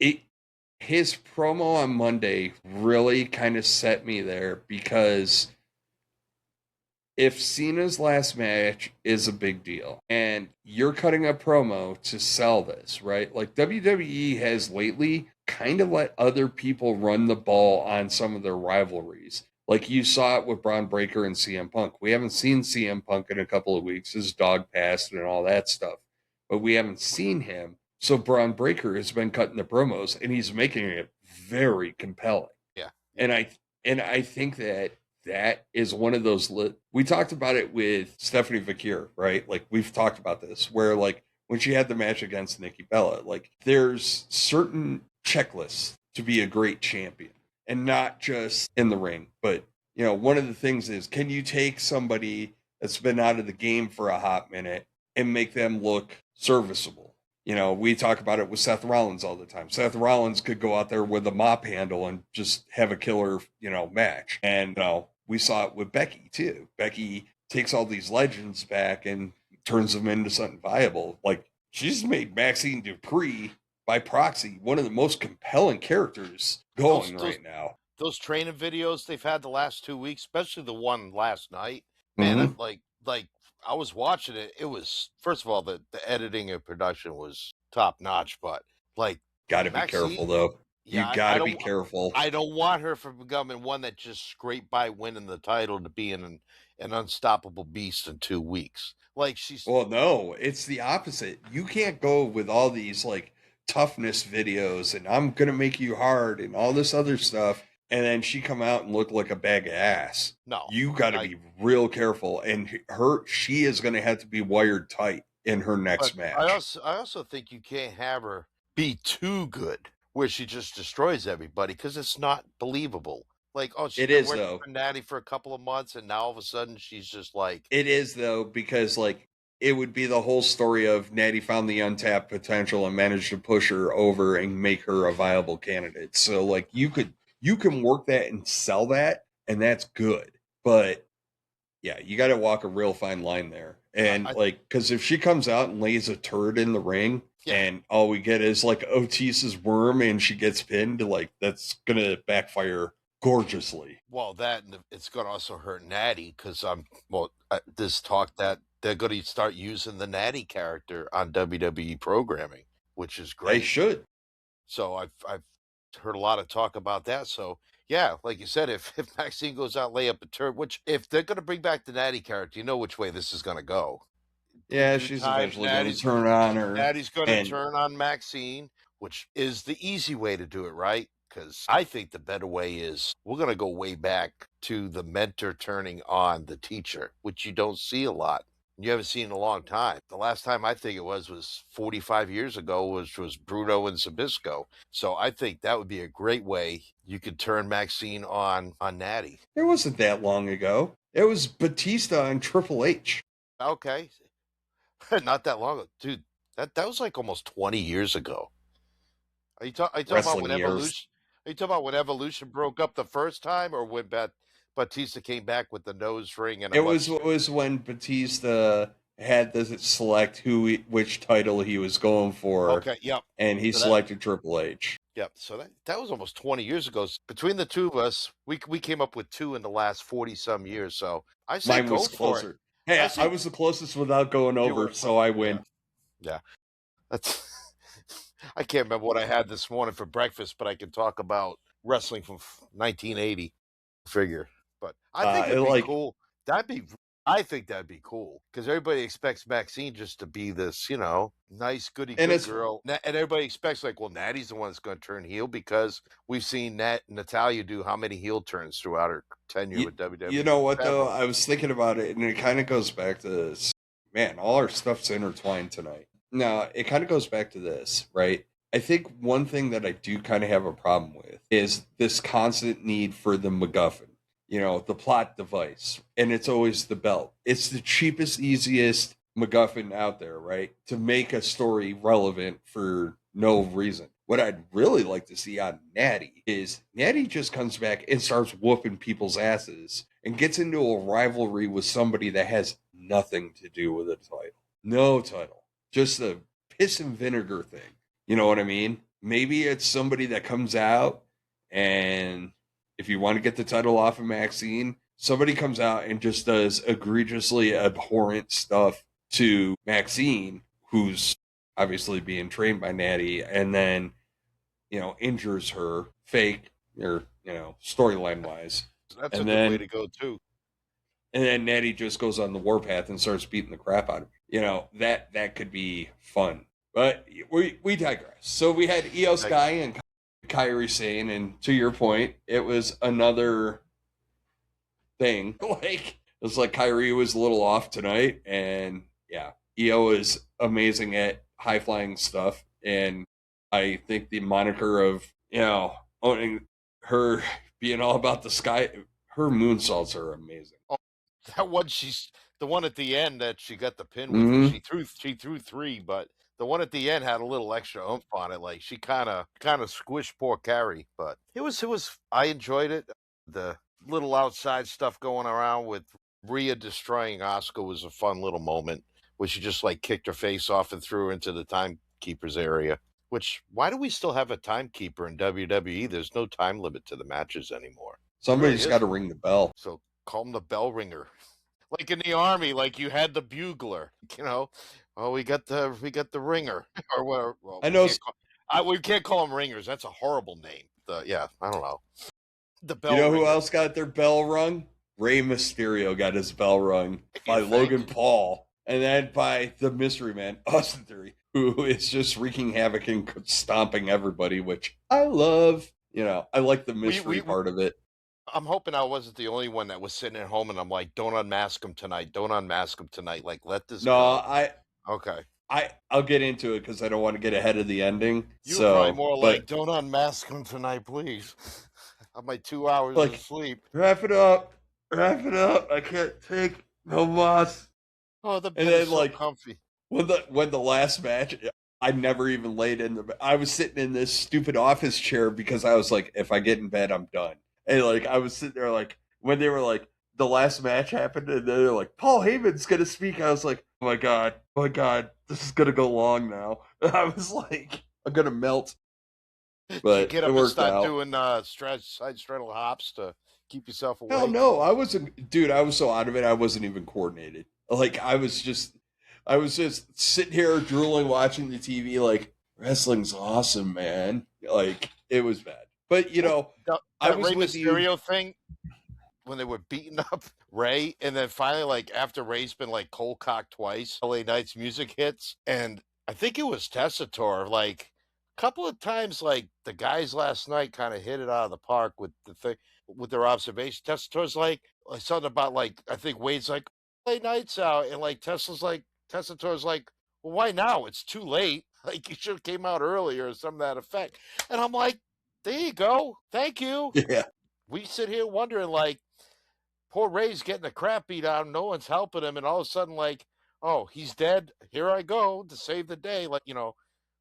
S3: His promo on Monday really kind of set me there because if Cena's last match is a big deal and you're cutting a promo to sell this, right? Like WWE has lately kind of let other people run the ball on some of their rivalries. Like you saw it with Braun Breaker and CM Punk. We haven't seen CM Punk in a couple of weeks. His dog passed and all that stuff. But we haven't seen him. So Braun Breaker has been cutting the promos, and he's making it very compelling.
S1: Yeah.
S3: And I think that is one of those. We talked about it with Stephanie Vakir, right? Like we've talked about this, where like when she had the match against Nikki Bella, like there's certain checklists to be a great champion, and not just in the ring, but one of the things is, can you take somebody that's been out of the game for a hot minute and make them look serviceable? We talk about it with Seth Rollins all the time. Seth Rollins could go out there with a mop handle and just have a killer, match. And we saw it with Becky too. Becky takes all these legends back and turns them into something viable. Like she's made Maxine Dupree by proxy one of the most compelling characters going right now.
S1: Those training videos they've had the last 2 weeks, especially the one last night, man, like I was watching it. It was, first of all, the editing and production was top notch, but like,
S3: gotta be careful though.
S1: Yeah,
S3: you gotta be careful.
S1: I don't want her from becoming one that just scraped by winning the title to being an unstoppable beast in 2 weeks. Like
S3: well, no, it's the opposite. You can't go with all these like toughness videos and I'm gonna make you hard and all this other stuff, and then she come out and look like a bag of ass.
S1: No,
S3: you got to be real careful, and she is going to have to be wired tight in her next match.
S1: I also think you can't have her be too good where she just destroys everybody, because it's not believable. Like, oh, she's been working for Natty for a couple of months, and now all of a sudden she's just like.
S3: It is though, because like it would be the whole story of Natty found the untapped potential and managed to push her over and make her a viable candidate. So like you can work that and sell that, and that's good. But yeah, you got to walk a real fine line there. And because if she comes out and lays a turd in the ring, and all we get is like Otis's worm and she gets pinned, like that's going to backfire gorgeously.
S1: Well, it's going to also hurt Natty, because this talk that they're going to start using the Natty character on WWE programming, which is great.
S3: They should.
S1: So I've heard a lot of talk about that. So yeah, like you said, if Maxine goes out, lay up a turd, which if they're going to bring back the Natty character, you know which way this is going to go.
S3: Yeah, she's eventually going to turn on her.
S1: Natty's going to turn on Maxine, which is the easy way to do it, right? Because I think the better way is we're going to go way back to the mentor turning on the teacher, which you don't see a lot. You haven't seen in a long time. The last time I think it was 45 years ago, which was Bruno and Zbyszko. So I think that would be a great way you could turn Maxine on Natty.
S3: It wasn't that long ago. It was Batista and Triple H.
S1: Okay. Not that long ago. Dude, that was like almost 20 years ago. Are you talking about when Evolution? Are you talking about when Evolution broke up the first time, or when Batista came back with the nose ring? And
S3: it was when Batista had to select which title he was going for.
S1: Okay, yep.
S3: And he selected Triple H.
S1: Yep. So that was almost 20 years ago. Between the two of us, we came up with 2 in the last 40 some years. So I say
S3: mine was closer.
S1: It.
S3: Hey, I was the closest without going over, so I win.
S1: Yeah. That's. I can't remember what I had this morning for breakfast, but I can talk about wrestling from 1980. Figure. But I think it'd be cool. I think that'd be cool, because everybody expects Maxine just to be this, nice, good girl, and everybody expects like, well, Natty's the one that's going to turn heel, because we've seen Natalya do how many heel turns throughout her tenure with WWE.
S3: You know what though? I was thinking about it, and it kind of goes back to this. Man, all our stuff's intertwined tonight. Now, it kind of goes back to this, right? I think one thing that I do kind of have a problem with is this constant need for the MacGuffin. The plot device, and it's always the belt. It's the cheapest, easiest MacGuffin out there, right? To make a story relevant for no reason. What I'd really like to see on Natty is Natty just comes back and starts whooping people's asses and gets into a rivalry with somebody that has nothing to do with a title. No title. Just a piss and vinegar thing. You know what I mean? Maybe it's somebody that comes out, and if you want to get the title off of Maxine, somebody comes out and just does egregiously abhorrent stuff to Maxine, who's obviously being trained by Natty, and then, injures her fake or, storyline wise.
S1: That's a good way to go too.
S3: And then Natty just goes on the warpath and starts beating the crap out of her. That could be fun. But we digress. So we had Io
S1: Like,
S3: Sky and Kairi Sane, and to your point, it was another thing. Like it was like Kyrie was a little off tonight, and yeah, Io is amazing at high flying stuff, and I think the moniker of owning her being all about the sky, her moonsaults are amazing.
S1: oh, that one, she's the one at the end that she got the pin with.
S3: Mm-hmm.
S1: She threw three, but the one at the end had a little extra oomph on it. Like she kind of squished poor Carrie, but it was. I enjoyed it. The little outside stuff going around with Rhea destroying Asuka was a fun little moment where she just like kicked her face off and threw her into the timekeepers area. Which, why do we still have a timekeeper in WWE? There's no time limit to the matches anymore. There really
S3: Somebody's got to
S1: isn't.
S3: ring the bell.
S1: So call him the bell ringer. Like in the army, like you had the bugler, you know. Oh, we got the ringer or whatever. Well,
S3: I know.
S1: we can't call them ringers. That's a horrible name. Yeah, I don't know. The
S3: You
S1: bell
S3: know who
S1: ringer.
S3: else got their bell rung? Rey Mysterio got his bell rung by
S1: You think?
S3: Logan Paul, and then by the Mystery Man, Austin Theory, who is just wreaking havoc and stomping everybody, which I love. I like the mystery part of it.
S1: I'm hoping I wasn't the only one that was sitting at home and I'm like, don't unmask him tonight. Don't unmask him tonight. Like, let this
S3: No,
S1: go. Okay.
S3: I'll get into it because I don't want to get ahead of the ending.
S1: You were probably more
S3: But
S1: like, don't unmask him tonight, please. On my 2 hours
S3: like,
S1: of sleep.
S3: wrap it up. I can't take no loss.
S1: Oh, the
S3: And
S1: bed
S3: then
S1: is so
S3: like
S1: comfy.
S3: when the last match, I never even laid in the bed. I was sitting in this stupid office chair because I was like, if I get in bed, I'm done. And like I was sitting there like when they were like the last match happened and they're like, Paul Heyman's gonna speak. I was like, oh my god, this is gonna go long now. I was like, I'm gonna melt.
S1: You
S3: But
S1: get
S3: it
S1: up and
S3: worked
S1: start
S3: out.
S1: doing side straddle hops to keep yourself
S3: Hell
S1: awake.
S3: no, I wasn't, dude. I was so out of it. I wasn't even coordinated. Like I was just sitting here drooling, watching the TV. Like wrestling's awesome, man. Like it was bad. But I
S1: That
S3: was
S1: Rey
S3: with you.
S1: Mysterio thing when they were beating up Ray, and then finally, like after Ray's been like cold cocked twice, LA Knight's music hits, and I think it was Tessitore. Like a couple of times, like the guys last night kind of hit it out of the park with the thing with their observation. Tessitore's like something about like I think Wade's like LA Knight's out, and like Tessitore's like, well, why now? It's too late. Like you should have came out earlier or something to that effect. And I'm like, there you go. Thank you.
S3: Yeah.
S1: We sit here wondering like poor Ray's getting the crap beat out of him. No one's helping him, and all of a sudden, like, oh, he's dead. Here I go to save the day. Like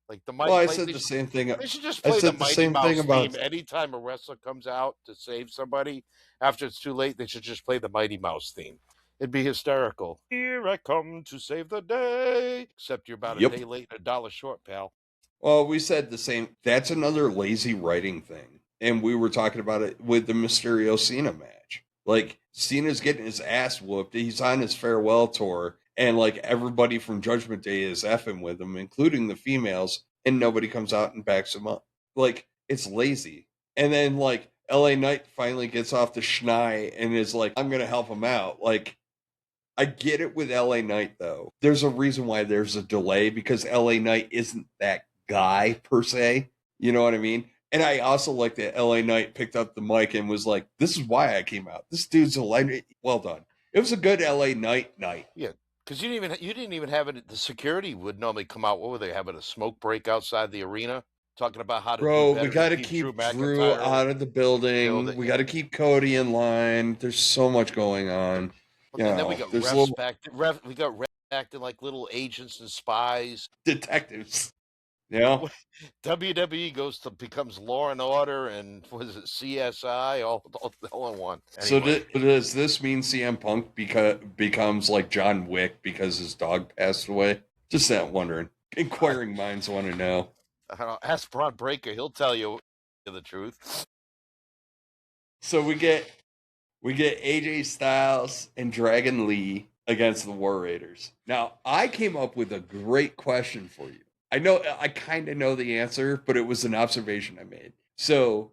S1: like the
S3: Well,
S1: might
S3: I
S1: play.
S3: said the same thing.
S1: They should just
S3: I
S1: play the
S3: said the
S1: Mighty
S3: same thing
S1: Mouse theme
S3: about.
S1: anytime a wrestler comes out to save somebody. After it's too late, they should just play the Mighty Mouse theme. It'd be hysterical. Here I come to save the day. Except you're about a
S3: Yep.
S1: day late and $1 short, pal.
S3: Well, we said the same. That's another lazy writing thing, and we were talking about it with the Mysterio Cena match. Like Cena's getting his ass whooped. He's on his farewell tour, and like everybody from Judgment Day is effing with him, including the females, and nobody comes out and backs him up. Like it's lazy. And then like LA Knight finally gets off the schneid and is like, I'm gonna help him out. Like I get it with LA Knight though. There's a reason why there's a delay because LA Knight isn't that guy per se. You know what I mean? And I also like that LA Knight picked up the mic and was like, "This is why I came out. This dude's a legend." Well done. It was a good LA Knight night.
S1: Yeah, because you didn't even have it. The security would normally come out. What were they having a smoke break outside the arena, talking about how to do
S3: Bro, we
S1: better to
S3: got to
S1: keep Drew
S3: keep Drew
S1: McIntyre
S3: out of the building. We
S1: Yeah.
S3: got to keep Cody in line. There's so much going on.
S1: And then we got
S3: There's
S1: refs
S3: little
S1: back. We got refs acting like little agents and spies.
S3: detectives. Yeah.
S1: WWE becomes Law and Order and was it CSI all in one.
S3: So
S1: Anyway,
S3: does this mean CM Punk becomes like John Wick because his dog passed away? Just that wondering. Inquiring minds want to know.
S1: I don't know, ask Braun Breaker; he'll tell you the truth.
S3: So we get AJ Styles and Dragon Lee against the War Raiders. Now, I came up with a great question for you. I know I kind of know the answer, but it was an observation I made. So,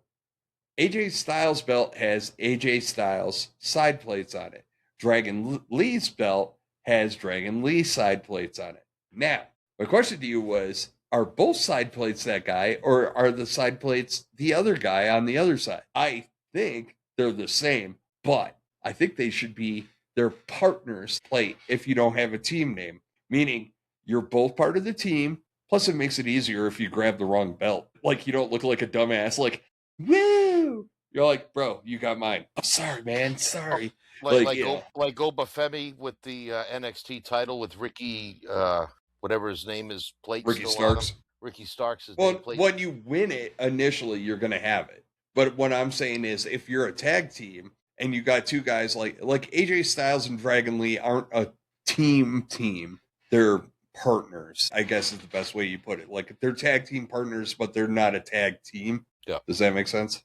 S3: AJ Styles' belt has AJ Styles side plates on it. Dragon Lee's belt has Dragon Lee side plates on it. Now, My question to you was, are both side plates that guy, or are the side plates the other guy on the other side? I think they're the same, but I think they should be their partner's plate if you don't have a team name, meaning you're both part of the team. Plus, it makes it easier if you grab the wrong belt. Like, you don't look like a dumbass, like, woo! You're like, bro, you got mine. I'm sorry, man. Sorry. Like, yeah.
S1: Like Obafemi with the NXT title with Ricky, whatever his name is, plate
S3: Ricky
S1: still on him.
S3: Starks.
S1: Ricky Starks'
S3: Well,
S1: nameplate.
S3: when you win it initially, you're going to have it. But what I'm saying is, if you're a tag team and you got two guys like AJ Styles and Dragon Lee aren't a team, they're partners, I guess is the best way you put it. Like, they're tag team partners, but they're not a tag team.
S1: Yeah.
S3: Does that make sense?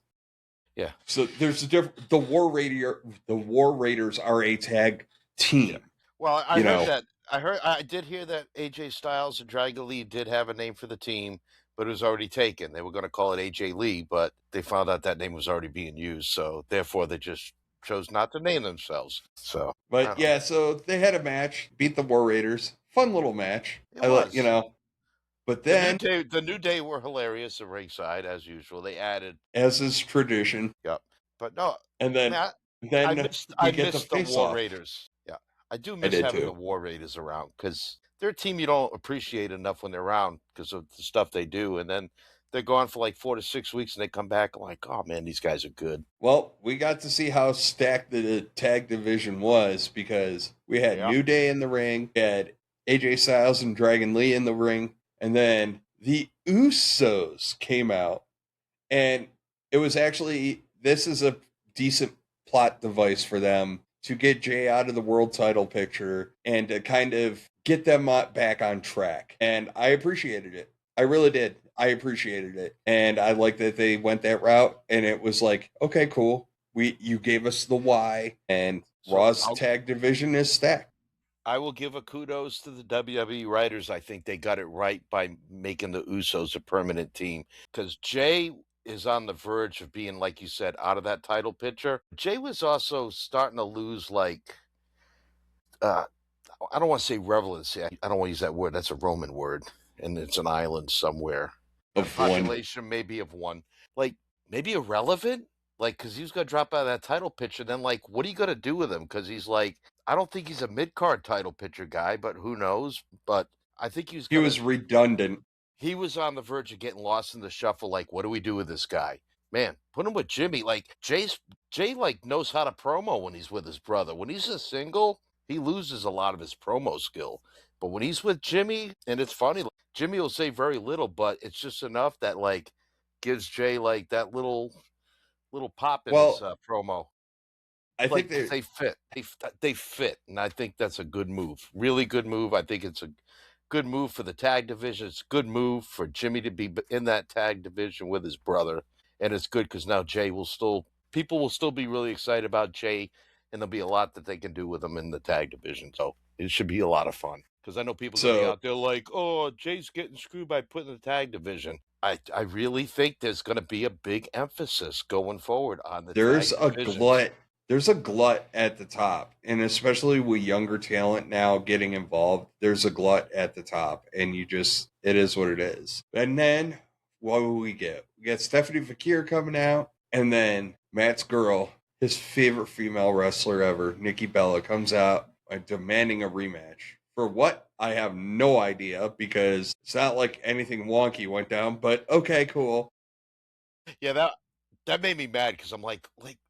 S1: Yeah.
S3: So there's a different. The War Raiders are a tag team.
S1: Yeah. Well, I heard that. I did hear that AJ Styles and Dragon Lee did have a name for the team, but it was already taken. They were going to call it AJ Lee, but they found out that name was already being used, so therefore they just chose not to name themselves. So,
S3: but yeah, so they had a match, beat the War Raiders. Fun little match.
S1: It was.
S3: You know. But then
S1: the New Day were hilarious at ringside as usual. They added,
S3: as is tradition.
S1: Yep. But no,
S3: and then
S1: I missed the War
S3: off.
S1: Raiders. Yeah, I do miss having the War Raiders around because they're a team you don't appreciate enough when they're around because of the stuff they do, and then they're gone for like 4 to 6 weeks, and they come back. I'm like, oh man, these guys are good.
S3: Well, we got to see how stacked the tag division was because we had New Day in the ring, we had AJ Styles and Dragon Lee in the ring, and then the Usos came out, and it was actually, this is a decent plot device for them to get Jay out of the world title picture and to kind of get them back on track. And I appreciated it. I really did. I appreciated it. And I like that they went that route, and it was like, okay, cool. You gave us the why, and Raw's tag division is stacked.
S1: I will give a kudos to the WWE writers. I think they got it right by making the Usos a permanent team because Jay is on the verge of being, like you said, out of that title picture. Jay was also starting to lose, like, I don't want to say relevancy. I don't want to use that word. That's a Roman word, and it's an island somewhere. A population maybe of one. Like, maybe irrelevant? Like, because he was going to drop out of that title picture. Then, like, what are you going to do with him? Because he's like, I don't think he's a mid-card title picture guy, but who knows? But I think he
S3: was redundant.
S1: He was on the verge of getting lost in the shuffle. Like, what do we do with this guy? Man, put him with Jimmy. Like, Jay like knows how to promo when he's with his brother. When he's a single, he loses a lot of his promo skill. But when he's with Jimmy, and it's funny, like, Jimmy will say very little, but it's just enough that, like, gives Jay, like, that little pop in his promo.
S3: I think
S1: they fit. They fit, and I think that's a good move. Really good move. I think it's a good move for the tag division. It's a good move for Jimmy to be in that tag division with his brother, and it's good because now people will still be really excited about Jay, and there'll be a lot that they can do with him in the tag division. So it should be a lot of fun because I know people going out there like, oh, Jay's getting screwed by putting the tag division. I really think there's going to be a big emphasis going forward on the tag divisions.
S3: There's a glut at the top, and especially with younger talent now getting involved, there's a glut at the top, and it is what it is. And then, what will we get? We got Stephanie Fakir coming out, and then Matt's girl, his favorite female wrestler ever, Nikki Bella, comes out demanding a rematch. For what? I have no idea, because it's not like anything wonky went down, but okay, cool.
S1: Yeah, that made me mad, because I'm like,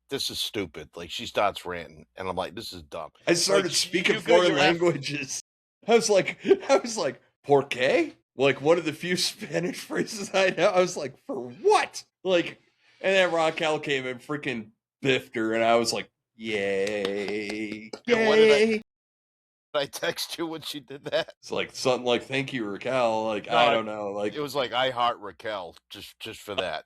S1: this is stupid. Like, she starts ranting, and I'm like, this is dumb.
S3: I started speaking foreign languages. I was like, ¿por qué? Like, one of the few Spanish phrases I know. I was like, for what? Like, and then Raquel came and freaking biffed her, and I was like, yay.
S1: What did I text you when she did that?
S3: It's like something like, thank you, Raquel. Like, no, I don't know. Like,
S1: it was like, I heart Raquel, just for that.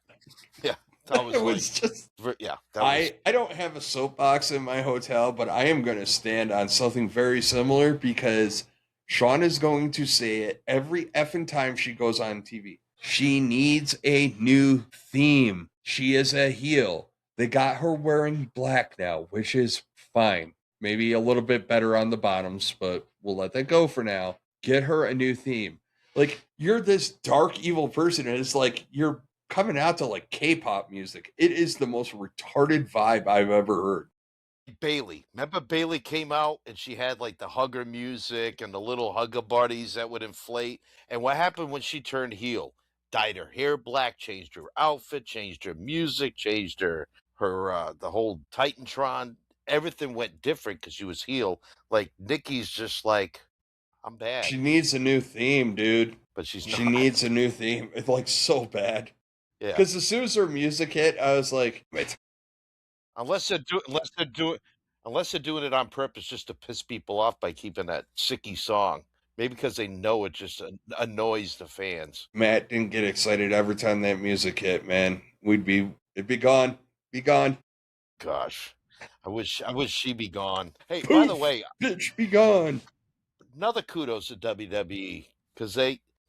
S1: Yeah.
S3: I don't have a soapbox in my hotel, but I am going to stand on something very similar, because Sean is going to say it every effing time she goes on TV. She needs a new theme. She is a heel. They got her wearing black now, which is fine. Maybe a little bit better on the bottoms, but we'll let that go for now. Get her a new theme. Like, you're this dark, evil person, and it's like you're coming out to like K-pop music. It is the most retarded vibe I've ever heard.
S1: Bailey. Remember Bailey came out and she had like the hugger music and the little hugger buddies that would inflate. And what happened when she turned heel? Dyed her hair black, changed her outfit, changed her music, changed her the whole Titantron. Everything went different because she was heel. Like Nikki's just like, I'm bad,
S3: She needs a new theme, dude.
S1: but she's
S3: She
S1: not.
S3: needs a new theme. It's like so bad.
S1: Yeah.
S3: Because as soon as her music hit, I was like, wait,
S1: Unless they're doing it on purpose just to piss people off by keeping that sicky song. Maybe because they know it just annoys the fans.
S3: Matt didn't get excited every time that music hit, man. It'd be gone. Be gone.
S1: Gosh, I wish she'd be gone. Hey, by the
S3: Poof!
S1: way,
S3: Bitch, be gone.
S1: another kudos to WWE because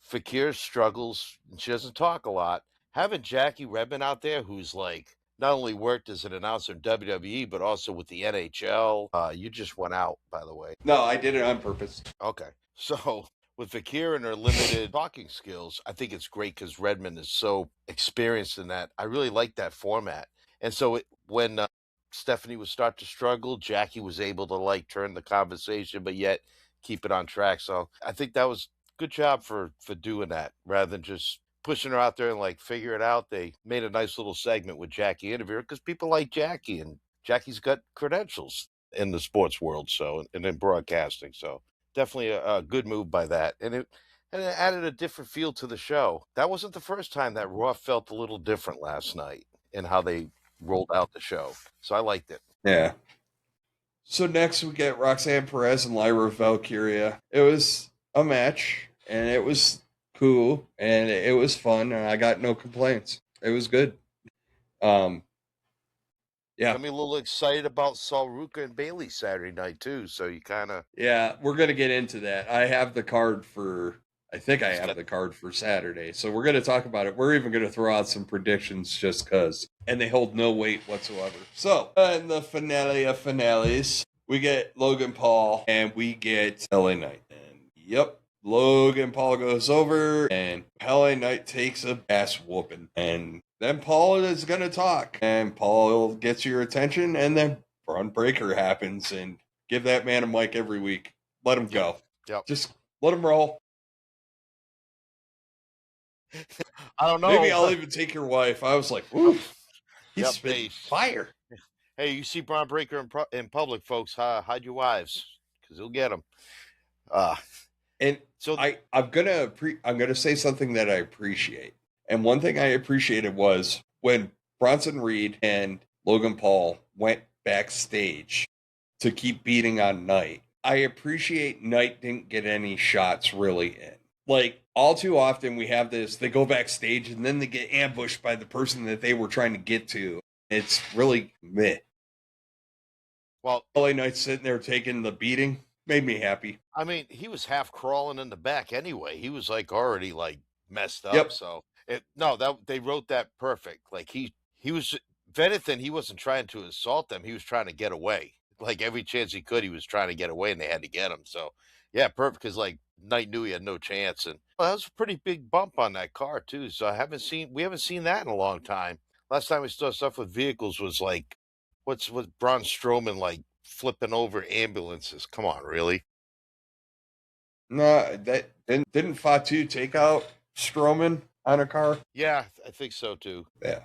S1: Fakir struggles and she doesn't talk a lot. Having Jackie Redmond out there, who's like not only worked as an announcer in WWE but also with the NHL. You just went out, by the way.
S3: No, I did it on purpose.
S1: Okay, so with Fakir and her limited talking skills, I think it's great because Redmond is so experienced in that. I really like that format, and so when Stephanie would start to struggle, Jackie was able to like turn the conversation, but yet keep it on track. So I think that was good job for doing that rather than just pushing her out there and like figure it out. They made a nice little segment with Jackie interviewer because people like Jackie and Jackie's got credentials in the sports world, so and in broadcasting. So definitely a good move by that, and it added a different feel to the show. That wasn't the first time that Raw felt a little different last night in how they rolled out the show. So I liked it.
S3: Yeah. So next we get Roxanne Perez and Lyra Valkyria. It was a match, and it was cool, and it was fun, and I got no complaints. It was good. Yeah.
S1: Got me a little excited about Saul Ruka and Bailey Saturday night too. So you kind of
S3: Yeah, we're gonna get into that. I think I have the card for Saturday. So we're gonna talk about it. We're even gonna throw out some predictions just cause. And they hold no weight whatsoever. So in the finale of finales, we get Logan Paul and we get LA Knight. And yep, Logan Paul goes over and LA Knight takes a ass whooping. And then Paul is gonna talk. And Paul gets your attention, and then Braun Breaker happens, and give that man a mic every week. Let him go.
S1: Yep.
S3: Just let him roll.
S1: I don't know.
S3: Maybe I'll even take your wife. I was like, ooh, he's
S1: Yep,
S3: spitting
S1: hey.
S3: fire.
S1: Hey, you see Braun Breaker in public, folks? Hide your wives because he'll get them.
S3: And
S1: So
S3: I'm gonna say something that I appreciate. And one thing I appreciated was when Bronson Reed and Logan Paul went backstage to keep beating on Knight. I appreciate Knight didn't get any shots really in. Like, all too often we have this, they go backstage and then they get ambushed by the person that they were trying to get to. It's really meh.
S1: well,
S3: LA Knight's sitting there taking the beating. Made me happy.
S1: I mean, he was half crawling in the back anyway. He was like already like messed up.
S3: Yep.
S1: So that they wrote that perfect. Like he was, if anything, he wasn't trying to assault them. He was trying to get away. Like every chance he could, he was trying to get away, and they had to get him. So yeah, perfect. Because like Knight knew he had no chance, and that was a pretty big bump on that car too. So we haven't seen that in a long time. Last time we saw stuff with vehicles was like, what's Braun Strowman like flipping over ambulances? Come on, really?
S3: No, that didn't Fatu take out Strowman on a car?
S1: Yeah, I think so too.
S3: Yeah.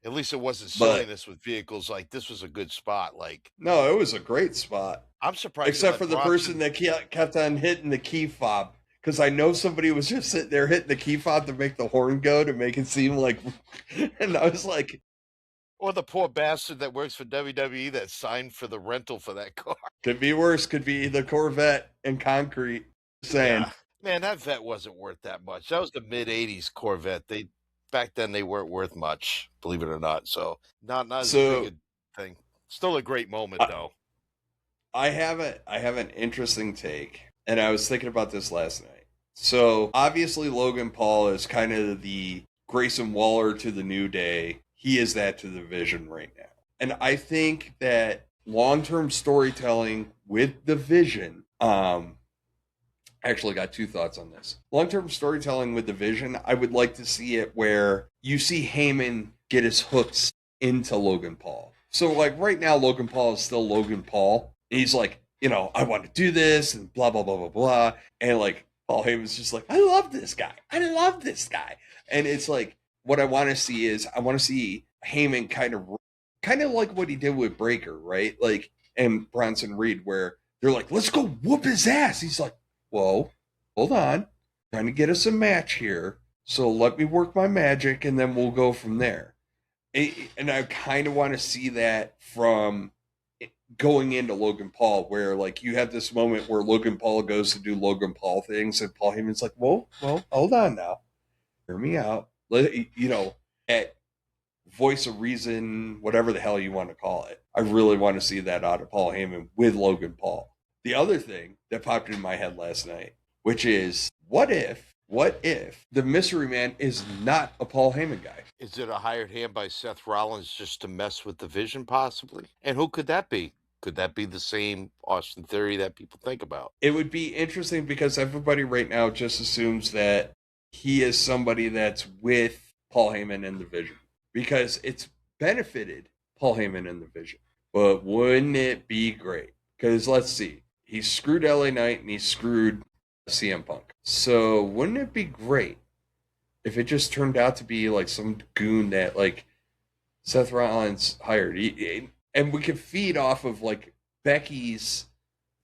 S1: At least it wasn't
S3: But-
S1: silliness with vehicles. Like this was a good spot. Like
S3: No, it was a great spot.
S1: I'm surprised.
S3: Except for the person that kept on hitting the key fob. Because I know somebody was just sitting there hitting the key fob to make the horn go, to make it seem like... And I was like...
S1: Or the poor bastard that works for WWE that signed for the rental for that car.
S3: Could be worse. Could be the Corvette in concrete. Saying...
S1: Yeah. Man, that vet wasn't worth that much. That was the mid-'80s Corvette. Back then they weren't worth much, believe it or not. So not as big a thing. Still a great moment though.
S3: I have an interesting take, and I was thinking about this last night. So obviously Logan Paul is kind of the Grayson Waller to the New Day. He is that to the Vision right now. And I think that long-term storytelling with the Vision, Actually got two thoughts on this. Long-term storytelling with Division, I would like to see it where you see Heyman get his hooks into Logan Paul. So like right now, Logan Paul is still Logan Paul. He's like, I want to do this and blah, blah, blah, blah, blah. And like Paul Heyman's just like, I love this guy. I love this guy. And it's like, what I want to see is I want to see Heyman kind of like what he did with Breaker, right? Like, and Bronson Reed, where they're like, let's go whoop his ass. He's like, whoa, hold on. Trying to get us a match here. So let me work my magic and then we'll go from there. And I kind of want to see that from going into Logan Paul, where like you have this moment where Logan Paul goes to do Logan Paul things and Paul Heyman's like, well, hold on now. Hear me out. At voice of reason, whatever the hell you want to call it. I really want to see that out of Paul Heyman with Logan Paul. The other thing that popped in my head last night, which is, what if the mystery man is not a Paul Heyman guy?
S1: Is it a hired hand by Seth Rollins just to mess with the Vision, possibly? And who could that be? Could that be the same Austin Theory that people think about?
S3: It would be interesting because everybody right now just assumes that he is somebody that's with Paul Heyman in the Vision because it's benefited Paul Heyman in the Vision. But wouldn't it be great? Because let's see. He screwed LA Knight and he screwed CM Punk. So wouldn't it be great if it just turned out to be like some goon that like Seth Rollins hired? And we could feed off of like Becky's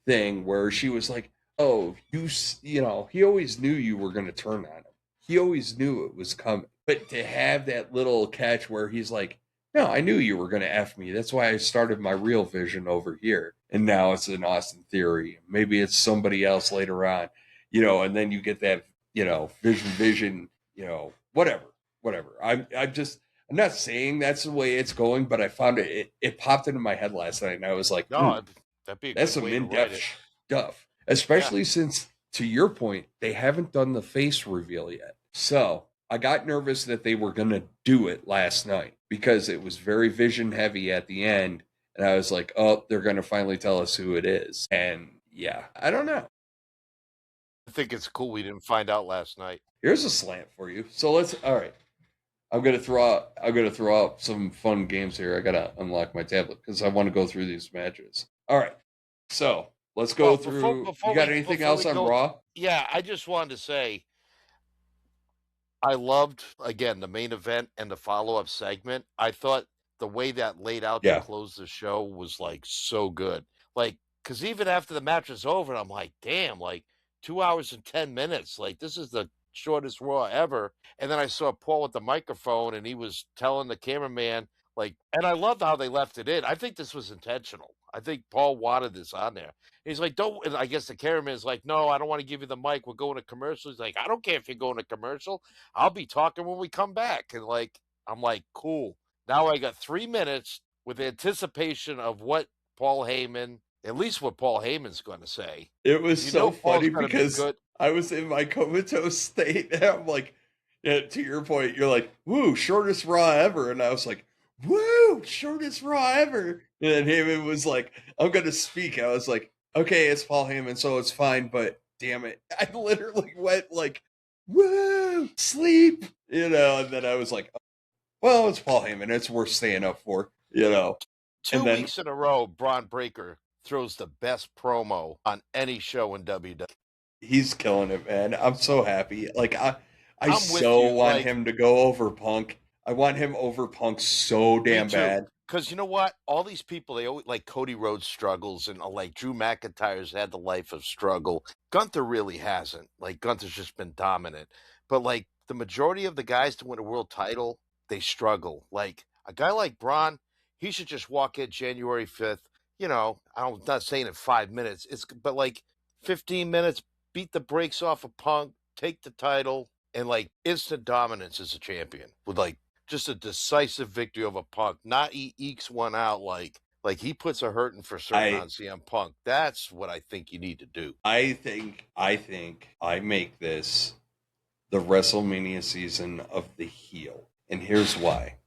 S3: thing where she was like, oh, he always knew you were going to turn on him. He always knew it was coming. But to have that little catch where he's like, no, I knew you were going to F me. That's why I started my real Vision over here. And now it's an Austin Theory. Maybe it's somebody else later on, and then you get that, Vision, whatever. I'm not saying that's the way it's going, but I found it popped into my head last night and I was like,
S1: no, that'd be a
S3: that's
S1: good
S3: some
S1: way to
S3: in-depth
S1: write it.
S3: stuff. Especially since, to your point, they haven't done the face reveal yet. So I got nervous that they were going to do it last night because it was very Vision heavy at the end. And I was like, oh, they're going to finally tell us who it is. And yeah, I don't know.
S1: I think it's cool we didn't find out last night.
S3: Here's a slant for you. So all right. I'm gonna throw out some fun games here. I gotta unlock my tablet because I want to go through these matches. All right. So let's go through. You got anything else on Raw?
S1: Yeah, I just wanted to say I loved, again, the main event and the follow-up segment. I thought the way that laid out to close the show was like so good. Like, because even after the match was over, I'm like, damn, like 2 hours and 10 minutes. Like, this is the shortest Raw ever. And then I saw Paul with the microphone and he was telling the cameraman, like, and I loved how they left it in. I think this was intentional. I think Paul wanted this on there. He's like, don't, and I guess the cameraman is like, no, I don't want to give you the mic. We're going to commercial. He's like, I don't care if you're going to commercial. I'll be talking when we come back. And like, I'm like, cool. Now I got 3 minutes with anticipation of what Paul Heyman, at least what Paul Heyman's going to say.
S3: It was so funny because I was in my comatose state. And I'm like, to your point, you're like, woo, shortest Raw ever. And I was like, woo, shortest Raw ever. And then Heyman was like, I'm going to speak. I was like, okay, it's Paul Heyman, so it's fine, but damn it. I literally went like, woo, sleep, and then I was like, well, it's Paul Heyman. It's worth staying up for,
S1: 2 weeks in a row, Braun Breaker throws the best promo on any show in WWE.
S3: He's killing it, man. I'm so happy. Like, I so want him to go over Punk. I want him over Punk so damn bad.
S1: Because you know what? All these people, they always, like Cody Rhodes struggles, and like Drew McIntyre's had the life of struggle. Gunther really hasn't. Like, Gunther's just been dominant. But like the majority of the guys to win a world title, they struggle. Like a guy like Braun, he should just walk in January 5th. I'm not saying in 5 minutes. But like 15 minutes, beat the brakes off of Punk, take the title, and like instant dominance as a champion with like just a decisive victory over Punk. Not he ekes one out like he puts a hurting for certain on CM Punk. That's what I think you need to do.
S3: I think I make this the WrestleMania season of the heel. And here's why.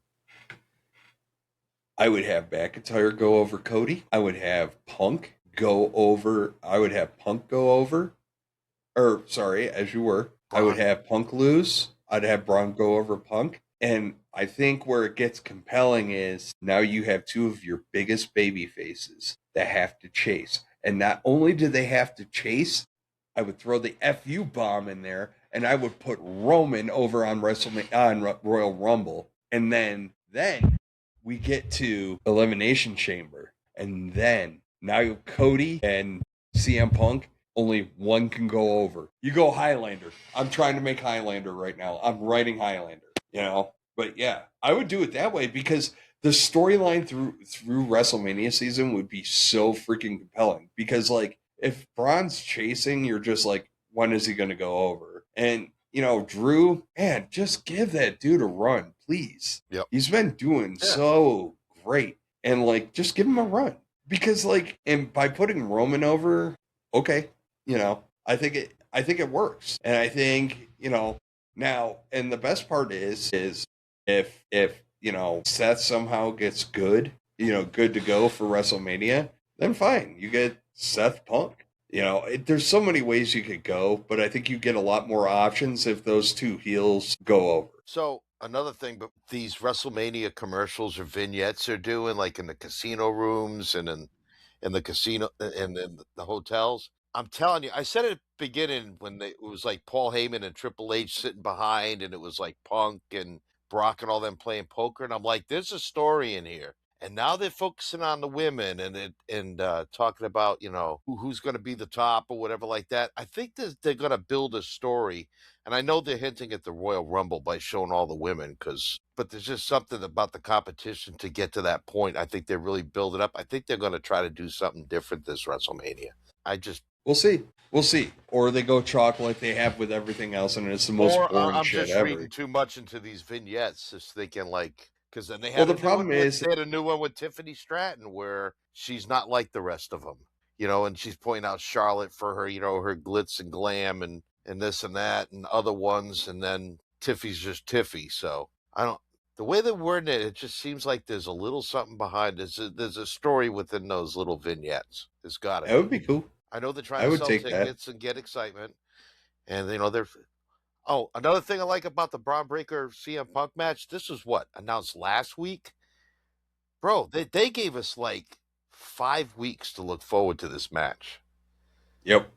S3: I would have McIntyre go over Cody. I would have Punk go over. or sorry, as you were, I would
S1: Braun.
S3: have Punk lose. I'd have Braun go over Punk. And I think where it gets compelling is now you have two of your biggest baby faces that have to chase. And not only do they have to chase, I would throw the FU bomb in there and I would put Roman over on Royal Rumble. And then we get to Elimination Chamber. And then now Cody and CM Punk, only one can go over. You go Highlander. I'm trying to make Highlander right now. I'm writing Highlander, you know? But yeah, I would do it that way because the storyline through WrestleMania season would be so freaking compelling. Because like if Braun's chasing, you're just like, when is he gonna go over? And you know, Drew, man, just give that dude a run, please.
S1: Yep.
S3: He's been doing so great. And like just give him a run. Because like and by putting Roman over, okay, you know, I think it works. And I think, you know, now and the best part is if you know Seth somehow gets good, you know, good to go for WrestleMania, then fine. You get Seth Punk. You know, there's so many ways you could go, but I think you get a lot more options if those two heels go over.
S1: So another thing, but these WrestleMania commercials or vignettes they're doing, like in the casino rooms and in the casino and in the hotels. I'm telling you, I said it at the beginning when it was like Paul Heyman and Triple H sitting behind, and it was like Punk and Brock and all them playing poker, and I'm like, there's a story in here. And now they're focusing on the women and talking about who's going to be the top or whatever like that. I think that they're going to build a story, and I know they're hinting at the Royal Rumble by showing all the women, but there's just something about the competition to get to that point. I think they really build it up. I think they're going to try to do something different this WrestleMania.
S3: We'll see. We'll see. Or they go chalk like they have with everything else, and it's the most boring
S1: I'm
S3: shit
S1: just
S3: ever.
S1: reading too much into these vignettes, just thinking like, because then they
S3: Well,
S1: had
S3: the problem is,
S1: they had a new one with Tiffany Stratton where she's not like the rest of them, and she's pointing out Charlotte for her, her glitz and glam and this and that and other ones, and then Tiffy's just Tiffy. So I don't. The way they're wording it, it just seems like there's a little something behind. There's a story within those little vignettes. There's got to
S3: that would
S1: be.
S3: be cool.
S1: I know they're trying
S3: I
S1: to
S3: would
S1: sell
S3: take that.
S1: tickets and get excitement, and they're. Oh, another thing I like about the Braun Breaker CM Punk match. This was what announced last week, bro. They gave us like 5 weeks to look forward to this match.
S3: Yep.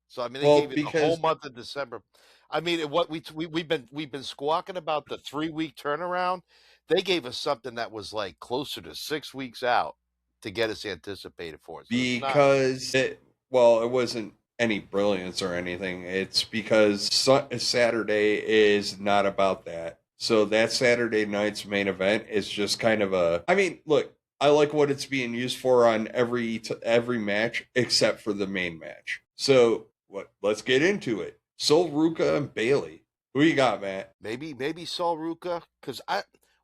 S1: So I mean, they
S3: Well,
S1: gave it the whole
S3: because
S1: month of December. I mean, what we've been squawking about the 3 week turnaround. They gave us something that was like closer to 6 weeks out to get us anticipated for it. So it's not.
S3: well, it wasn't any brilliance or anything. It's because Saturday is not about that. So that Saturday night's main event is just kind of a. I mean, look, I like what it's being used for on every match except for the main match. So let's get into it. Sol Ruka and Bailey. Who you got, Matt?
S1: Maybe Sol Ruka, because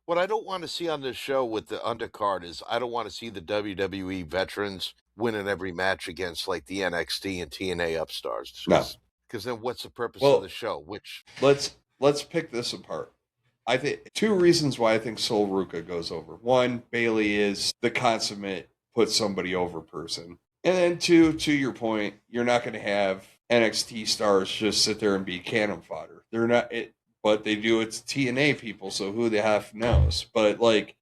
S1: what I don't want to see on this show with the undercard is I don't want to see the WWE veterans winning every match against like the NXT and TNA upstarts.
S3: No.
S1: Because then what's the purpose of the show?
S3: Let's pick this apart. I think two reasons why I think Sol Ruka goes over. One, Bailey is the consummate put somebody over person. And then two, to your point, you're not going to have NXT stars just sit there and be cannon fodder. They're not it, but they do it to TNA people, so who the heck knows? But like,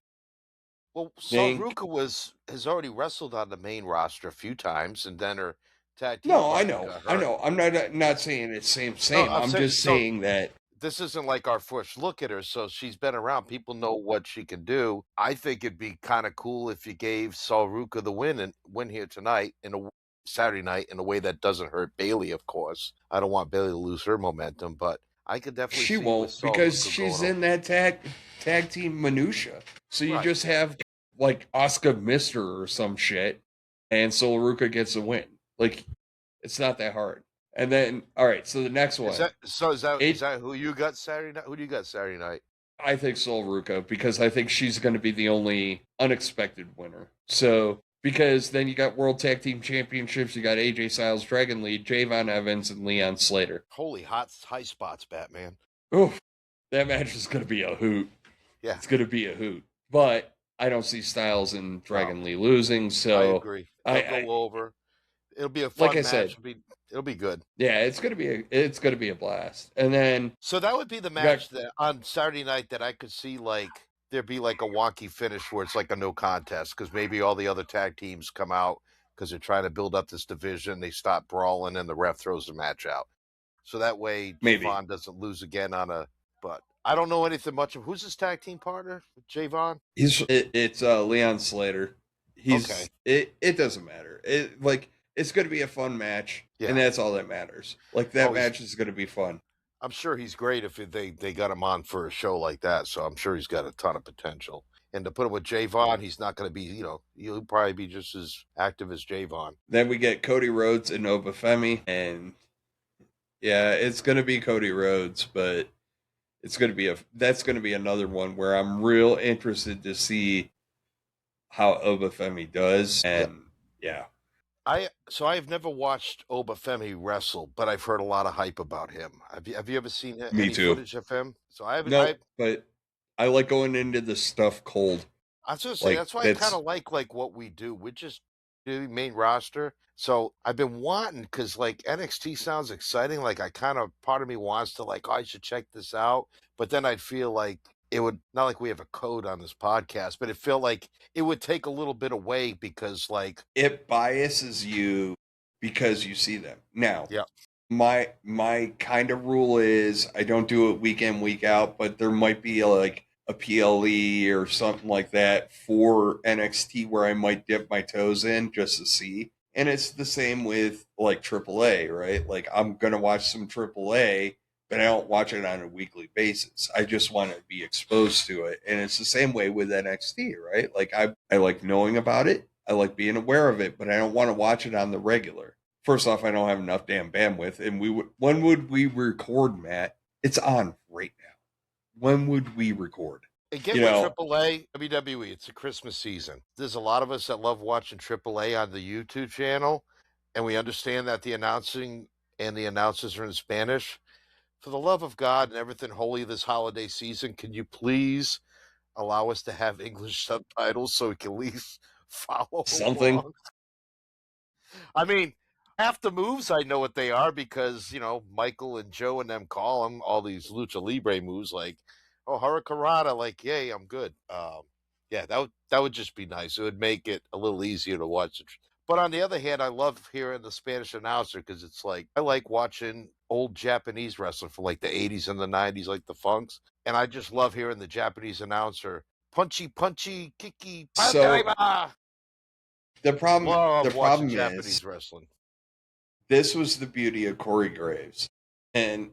S1: well, Sol Ruka has already wrestled on the main roster a few times, and then her tag team.
S3: No, I know. I'm not saying it's same. No, I'm just saying that
S1: this isn't like our first look at her, so she's been around. People know what she can do. I think it'd be kind of cool if you gave Sol Ruka the win here tonight Saturday night in a way that doesn't hurt Bailey, of course. I don't want Bailey to lose her momentum, but I could definitely
S3: she won't because she's in that tag team minutia. So you just have like Asuka Mister or some shit, and Sol Ruka gets a win. Like it's not that hard. And then, all right. So the next one.
S1: Is that who you got Saturday night? Who do you got Saturday night?
S3: I think Sol Ruka because I think she's going to be the only unexpected winner. So because then you got World Tag Team Championships, you got AJ Styles, Dragon Lee, Javon Evans, and Leon Slater.
S1: Holy high spots, Batman.
S3: Oof, that match is going to be a hoot.
S1: Yeah,
S3: it's going to be a hoot. But I don't see Styles and Dragon Lee losing. So
S1: I agree. They'll go over. It'll be a fun match. It'll be good.
S3: Yeah, it's gonna be a blast. And then
S1: So that would be the
S3: we got
S1: match that on Saturday night that I could see like there'd be like a wonky finish where it's like a no contest because maybe all the other tag teams come out because they're trying to build up this division. They stop brawling and the ref throws the match out. So that way
S3: maybe
S1: Javon doesn't lose again on a. But I don't know anything much of who's his tag team partner, Javon.
S3: it's Leon Slater.
S1: Okay,
S3: It doesn't matter. It's gonna be a fun match, and
S1: yeah.
S3: that's all that matters. Like that
S1: Oh,
S3: match is gonna be fun.
S1: I'm sure he's great if they got him on for a show like that. So I'm sure he's got a ton of potential. And to put him with Javon, he's not going to be, he'll probably be just as active as Javon.
S3: Then we get Cody Rhodes and Obafemi, and yeah, it's gonna be Cody Rhodes, but that's gonna be another one where I'm real interested to see how Obafemi does,
S1: Yeah.
S3: and yeah,
S1: I've never watched Obafemi wrestle, but I've heard a lot of hype about him. Have you ever seen
S3: me
S1: any
S3: too.
S1: footage of him? So I haven't.
S3: No, but I like going into this stuff cold.
S1: I was gonna say
S3: Like
S1: that's why I kind
S3: that's
S1: of like what we do. We just do main roster. So I've been wanting because like NXT sounds exciting. Like I kind of part of me wants to like, oh, I should check this out. But then I'd feel like it would not like we have a code on this podcast, but it felt like it would take a little bit away because like
S3: it biases you because you see them. Now,
S1: yeah,
S3: my kind of rule is I don't do it week in, week out, but there might be like a PLE or something like that for NXT where I might dip my toes in just to see. And it's the same with like AAA, right? Like I'm gonna watch some AAA, but I don't watch it on a weekly basis. I just want to be exposed to it. And it's the same way with NXT, right? Like I like knowing about it. I like being aware of it, but I don't want to watch it on the regular. First off, I don't have enough damn bandwidth. And when would we record, Matt? It's on right now. When would we record?
S1: and get
S3: You
S1: with
S3: know,
S1: AAA, WWE. It's a Christmas season. There's a lot of us that love watching AAA on the YouTube channel, and we understand that the announcing and the announcers are in Spanish. For the love of God and everything holy this holiday season, can you please allow us to have English subtitles so we can at least follow
S3: something.
S1: along? I mean, half the moves I know what they are because, Michael and Joe and them call them all these lucha libre moves like, oh, hurricanrana, like, yay, I'm good. Yeah, that would just be nice. It would make it a little easier to watch. But on the other hand, I love hearing the Spanish announcer because it's like I like watching old Japanese wrestling from like the 80s and the 90s, like the Funks. And I just love hearing the Japanese announcer, punchy, punchy, kiki,
S3: So
S1: pandaima.
S3: the
S1: Love watching
S3: problem is
S1: Japanese wrestling.
S3: this was the beauty of Corey Graves. And,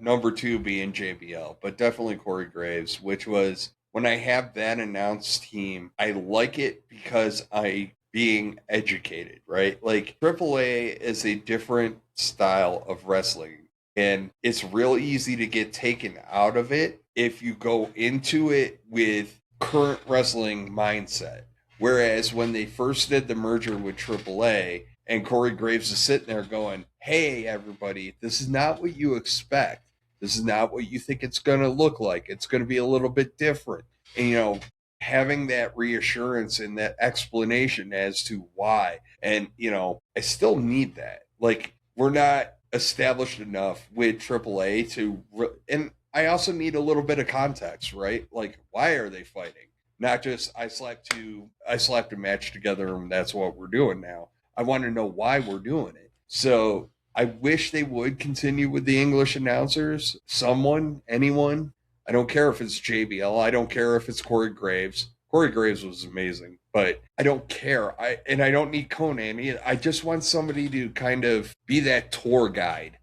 S3: number two being JBL, but definitely Corey Graves, which was when I have that announced team, I like it because I being educated, right? Like AAA is a different style of wrestling, and it's real easy to get taken out of it if you go into it with current wrestling mindset. Whereas when they first did the merger with AAA, and Corey Graves is sitting there going, hey, everybody, this is not what you expect. This is not what you think it's going to look like. It's going to be a little bit different. And, having that reassurance and that explanation as to why. And, I still need that. Like, we're not established enough with AAA and I also need a little bit of context, right? Like, why are they fighting? Not just I slapped a match together and that's what we're doing now. I want to know why we're doing it. So I wish they would continue with the English announcers. Someone, anyone. I don't care if it's JBL. I don't care if it's Corey Graves. Corey Graves was amazing, but I don't care. I don't need Conan. I just want somebody to kind of be that tour guide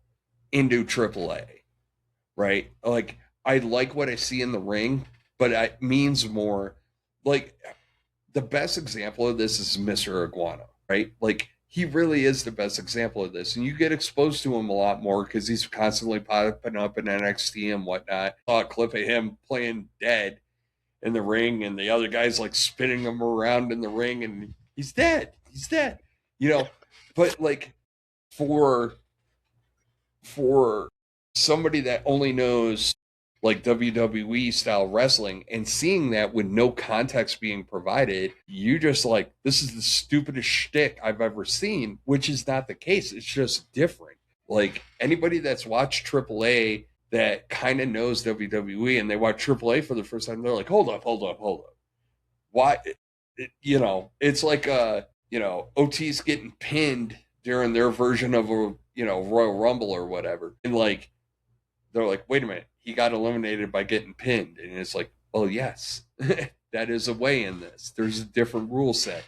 S3: into AAA, right? Like I like what I see in the ring, but it means more. Like the best example of this is Mr. Iguana, right? Like he really is the best example of this. And you get exposed to him a lot more because he's constantly popping up in NXT and whatnot. I saw a clip of him playing dead in the ring and the other guy's like spinning him around in the ring and he's dead. He's dead. But like for somebody that only knows like WWE style wrestling, and seeing that with no context being provided, you just like, this is the stupidest shtick I've ever seen, which is not the case. It's just different. Like anybody that's watched AAA that kind of knows WWE and they watch AAA for the first time, they're like, hold up. Why? It's like, OT's getting pinned during their version of a, Royal Rumble or whatever. And like, they're like, wait a minute, he got eliminated by getting pinned. And it's like, oh, yes, that is a way in this. There's a different rule set.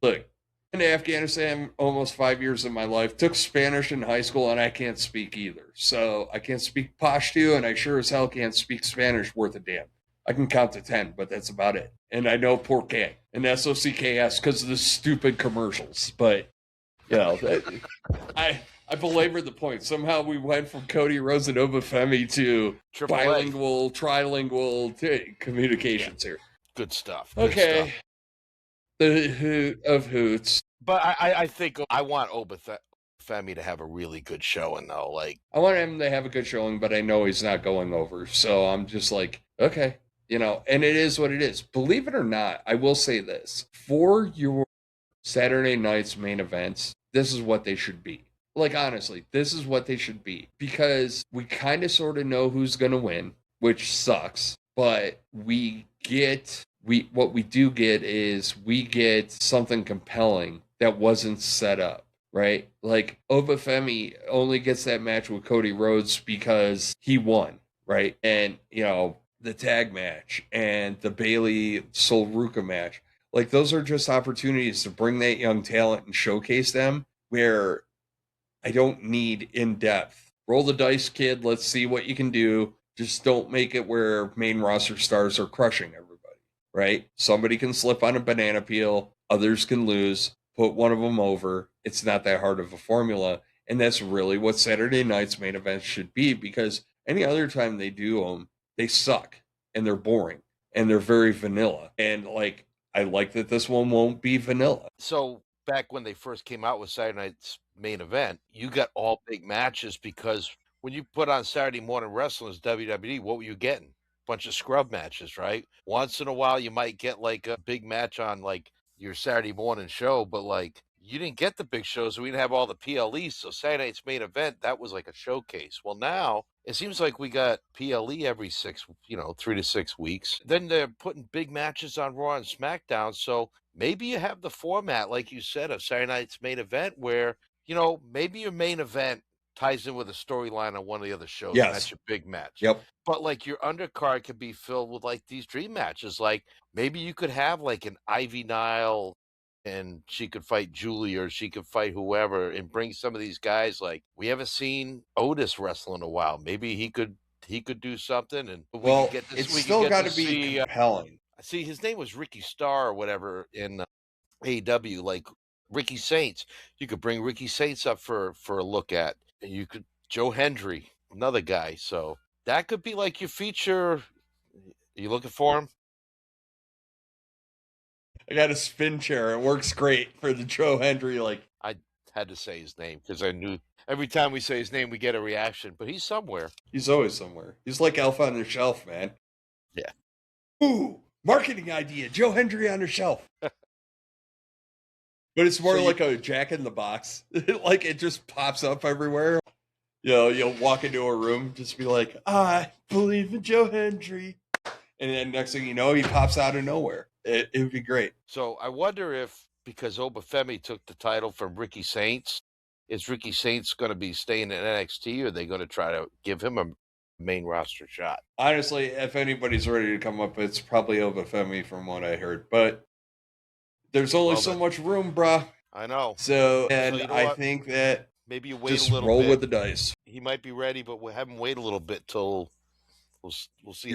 S3: Look, in Afghanistan almost 5 years of my life, took Spanish in high school, and I can't speak either. So I can't speak Pashto, and I sure as hell can't speak Spanish worth a damn. I can count to 10, but that's about it. And I know Porque and SOCKS because of the stupid commercials. But, I belabored the point. Somehow we went from Cody Rhodes and Obafemi to bilingual, trilingual communications here.
S1: Good stuff.
S3: Okay. The hoot of hoots.
S1: But I think I want Obafemi to have a really good showing, though. Like,
S3: I want him to have a good showing, but I know he's not going over. So I'm just like, okay. And it is what it is. Believe it or not, I will say this. For your Saturday night's main events, this is what they should be. Like, honestly, this is what they should be. Because we kind of sort of know who's going to win, which sucks. But what we do get is we get something compelling that wasn't set up, right? Like, Obafemi only gets that match with Cody Rhodes because he won, right? And, the tag match and the Bayley Sol Ruka match. Like, those are just opportunities to bring that young talent and showcase them where I don't need in-depth. Roll the dice, kid. Let's see what you can do. Just don't make it where main roster stars are crushing everybody, right? Somebody can slip on a banana peel. Others can lose. Put one of them over. It's not that hard of a formula. And that's really what Saturday night's main events should be, because any other time they do them, they suck and they're boring and they're very vanilla. And like, I like that this one won't be vanilla.
S1: So back when they first came out with Saturday night's main event, you got all big matches, because when you put on Saturday morning wrestling as WWE, what were you getting? Bunch of scrub matches, right? Once in a while you might get like a big match on like your Saturday morning show, but like you didn't get the big shows. We didn't have all the PLEs. So Saturday night's main event, that was like a showcase. Well, now it seems like we got PLE every 3 to 6 weeks. Then they're putting big matches on Raw and SmackDown. So maybe you have the format, like you said, of Saturday night's main event where, maybe your main event ties in with a storyline on one of the other shows.
S3: Yes.
S1: And that's your big match.
S3: Yep.
S1: But like your undercard could be filled with like these dream matches. Like maybe you could have like an Ivy Nile and she could fight Julie, or she could fight whoever, and bring some of these guys. Like, we haven't seen Otis wrestle in a while. Maybe he could do something. And
S3: well, it's still got to be compelling.
S1: See, his name was Ricky Starr or whatever in AEW. Like Ricky Saints, you could bring Ricky Saints up for a look at, and you could Joe Hendry, another guy. So that could be like your feature. Are you looking for him?
S3: I got a spin chair. It works great for the Joe Hendry. Like,
S1: I had to say his name because I knew every time we say his name, we get a reaction. But he's somewhere.
S3: He's always somewhere. He's like Alpha on the Shelf, man.
S1: Yeah.
S3: Ooh, marketing idea. Joe Hendry on the shelf. But it's more like a Jack in the Box. Like, it just pops up everywhere. You'll walk into a room, just be like, I believe in Joe Hendry. And then next thing you know, he pops out of nowhere. It would be great.
S1: So I wonder if, because Obafemi took the title from Ricky Saints, is Ricky Saints going to be staying in NXT, or are they going to try to give him a main roster shot?
S3: Honestly, if anybody's ready to come up, it's probably Obafemi from what I heard. But there's only so much room, bruh.
S1: I know.
S3: So I think that
S1: maybe you wait
S3: just
S1: a little
S3: roll
S1: bit.
S3: with the dice.
S1: He might be ready, but we'll have him wait a little bit till we'll see.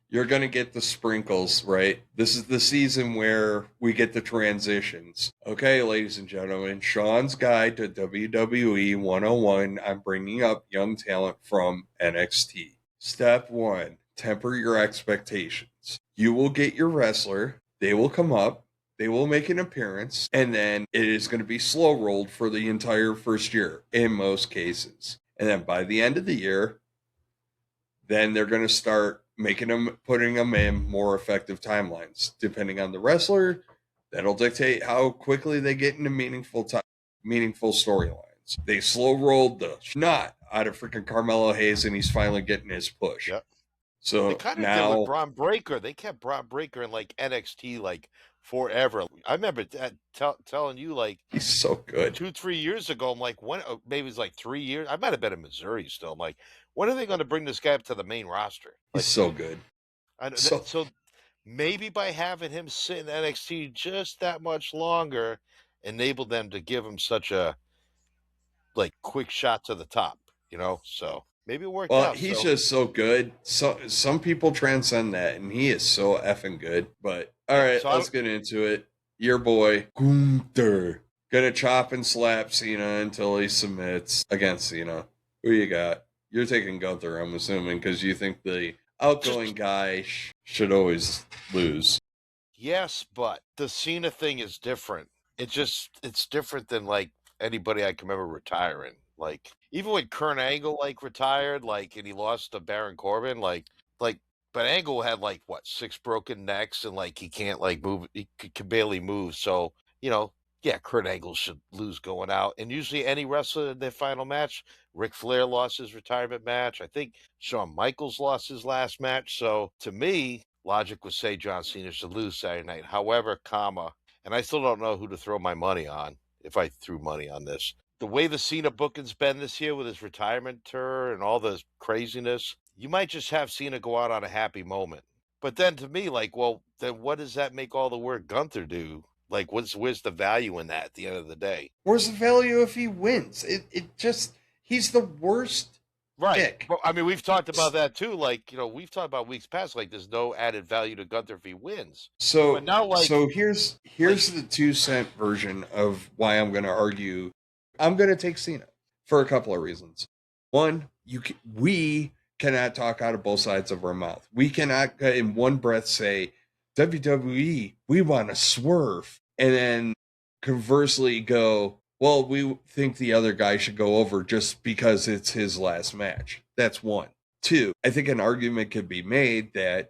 S3: You're gonna get the sprinkles, right? This is the season where we get the transitions. Okay, ladies and gentlemen, Sean's guide to WWE 101. I'm bringing up young talent from NXT. Step 1, temper your expectations. You will get your wrestler. They will come up. They will make an appearance. And then it is going to be slow rolled for the entire first year in most cases. And then by the end of the year, then they're going to start putting them in more effective timelines. Depending on the wrestler, that'll dictate how quickly they get into meaningful storylines. They slow rolled the snot out of freaking Carmelo Hayes, and he's finally getting his push.
S1: Yep. They
S3: So
S1: kind of did with
S3: now
S1: Braun Breaker. They kept Braun Breaker in like NXT like forever. I remember telling you like
S3: he's so good.
S1: 2-3 years ago. I'm like, when? Maybe it's like 3 years. I might have been in Missouri still. I'm like, when are they going to bring this guy up to the main roster?
S3: He's
S1: Like,
S3: so good.
S1: so maybe by having him sit in NXT just that much longer, enabled them to give him such a like quick shot to the top. So maybe it worked
S3: Well,
S1: out.
S3: he's
S1: So
S3: just so good. So some people transcend that, and he is so effing good. But all
S1: yeah,
S3: right,
S1: so
S3: let's get into it. Your boy Gunther gonna chop and slap Cena until he submits against Cena. Who you got? You're taking Gunther, I'm assuming, because you think the outgoing guy should always lose.
S1: Yes, but the Cena thing is different. It's different than like anybody I can remember retiring. Like even when Kurt Angle like retired, like and he lost to Baron Corbin, like but Angle had like what 6 broken necks and like he can't like move, he can barely move. So yeah, Kurt Angle should lose going out. And usually any wrestler in their final match, Ric Flair lost his retirement match. I think Shawn Michaels lost his last match. So to me, logic would say John Cena should lose Saturday night. However, and I still don't know who to throw my money on if I threw money on this. The way the Cena booking's been this year with his retirement tour and all the craziness, you might just have Cena go out on a happy moment. But then to me, like, well, then what does that make all the work Gunther do? Like, where's the value in that at the end of the day?
S3: Where's the value if he wins? It just he's the worst
S1: Right.
S3: pick.
S1: Well, I mean, we've talked about that too. Like, we've talked about weeks past, like there's no added value to Gunther if he wins.
S3: So
S1: But now, like,
S3: so here's the 2 cent version of why I'm going to argue. I'm going to take Cena for a couple of reasons. One, we cannot talk out of both sides of our mouth. We cannot in one breath say WWE, we want to swerve, and then conversely go, well, we think the other guy should go over just because it's his last match. That's one. Two, I think an argument could be made that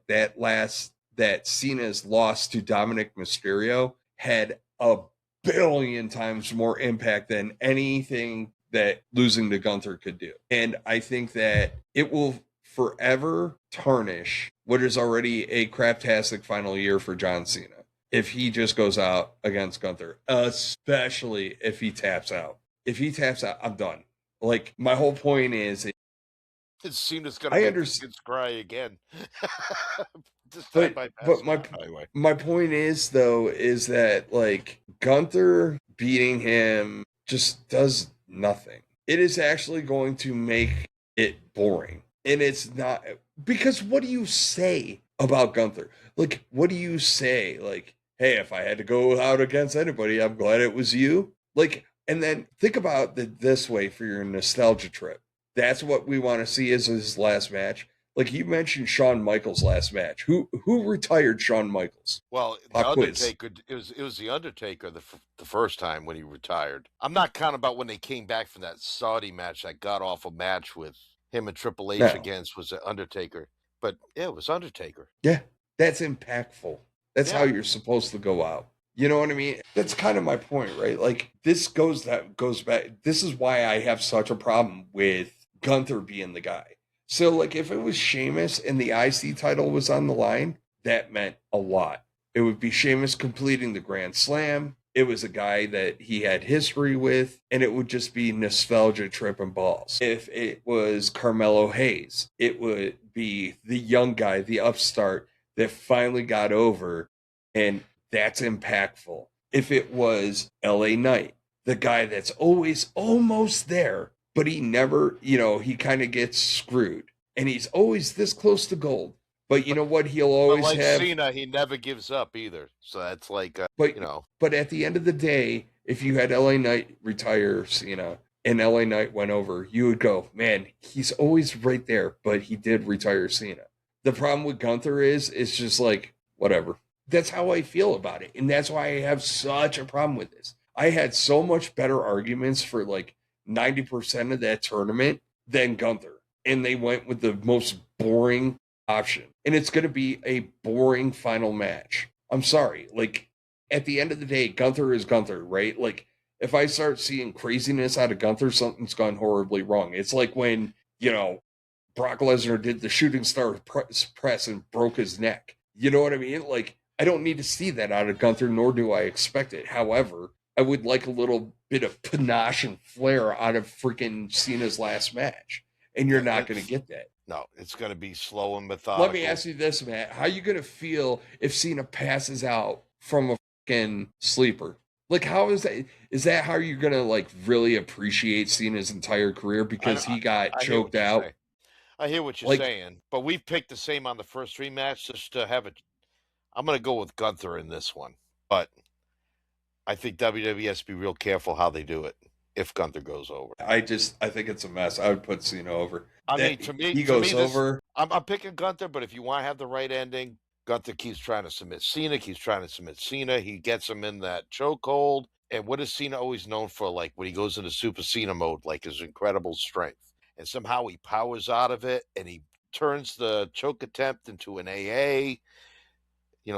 S3: Cena's loss to Dominic Mysterio had a billion times more impact than anything that losing to Gunther could do. And I think that it will forever tarnish what is already a craptastic final year for John Cena if he just goes out against Gunther, especially if he taps out. If he taps out, I'm done. Like, my whole point is
S1: Cena's going to make the kids cry again.
S3: But my point is, though, is that, like, Gunther beating him just does nothing. It is actually going to make it boring. And it's not, because what do you say about Gunther? Like, what do you say? Like, hey, if I had to go out against anybody, I'm glad it was you. Like, and then think about it this way for your nostalgia trip. That's what we want to see as his last match. Like, you mentioned Shawn Michaels' last match. Who retired Shawn Michaels?
S1: Well, the Undertaker. It was the Undertaker the first time when he retired. I'm not counting about when they came back from that Saudi match, that god awful match with him and Triple H against was the Undertaker. But yeah, it was Undertaker.
S3: Yeah, that's impactful. That's how you're supposed to go out. You know what I mean? That's kind of my point, right? Like, this goes back. This is why I have such a problem with Gunther being the guy. So, like, if it was Sheamus and the IC title was on the line, that meant a lot. It would be Sheamus completing the Grand Slam. It was a guy that he had history with, and it would just be nostalgia tripping balls. If it was Carmelo Hayes, it would be the young guy, the upstart that finally got over, and that's impactful. If it was LA Knight, the guy that's always almost there, but he never, he kind of gets screwed, and he's always this close to gold. But you know what? He'll always
S1: like
S3: have
S1: Cena. He never gives up either. So that's like,
S3: But at the end of the day, if you had LA Knight retire Cena and LA Knight went over, you would go, man, he's always right there. But he did retire Cena. The problem with Gunther is it's just like, whatever. That's how I feel about it, and that's why I have such a problem with this. I had so much better arguments for like 90% of that tournament than Gunther. And they went with the most boring option. And it's going to be a boring final match. I'm sorry. Like, at the end of the day, Gunther is Gunther, right? Like, if I start seeing craziness out of Gunther, something's gone horribly wrong. It's like when, Brock Lesnar did the shooting star press and broke his neck. You know what I mean? Like, I don't need to see that out of Gunther, nor do I expect it. However, I would like a little bit of panache and flair out of freaking Cena's last match. And you're not going to get that.
S1: No, it's going to be slow and methodical.
S3: Let me ask you this, Matt. How are you going to feel if Cena passes out from a freaking sleeper? Like, how is that? Is that how you're going to, like, really appreciate Cena's entire career because he got choked out?
S1: I hear what you're saying, but we've picked the same on the first 3 matches just to have it. I'm going to go with Gunther in this one, but I think WWE has to be real careful how they do it if Gunther goes over.
S3: I think it's a mess. I would put Cena over.
S1: I mean, to me,
S3: he goes over.
S1: I'm picking Gunther, but if you want to have the right ending, Gunther keeps trying to submit Cena, He gets him in that chokehold. And what is Cena always known for? Like when he goes into Super Cena mode, like his incredible strength. And somehow he powers out of it and he turns the choke attempt into an AA,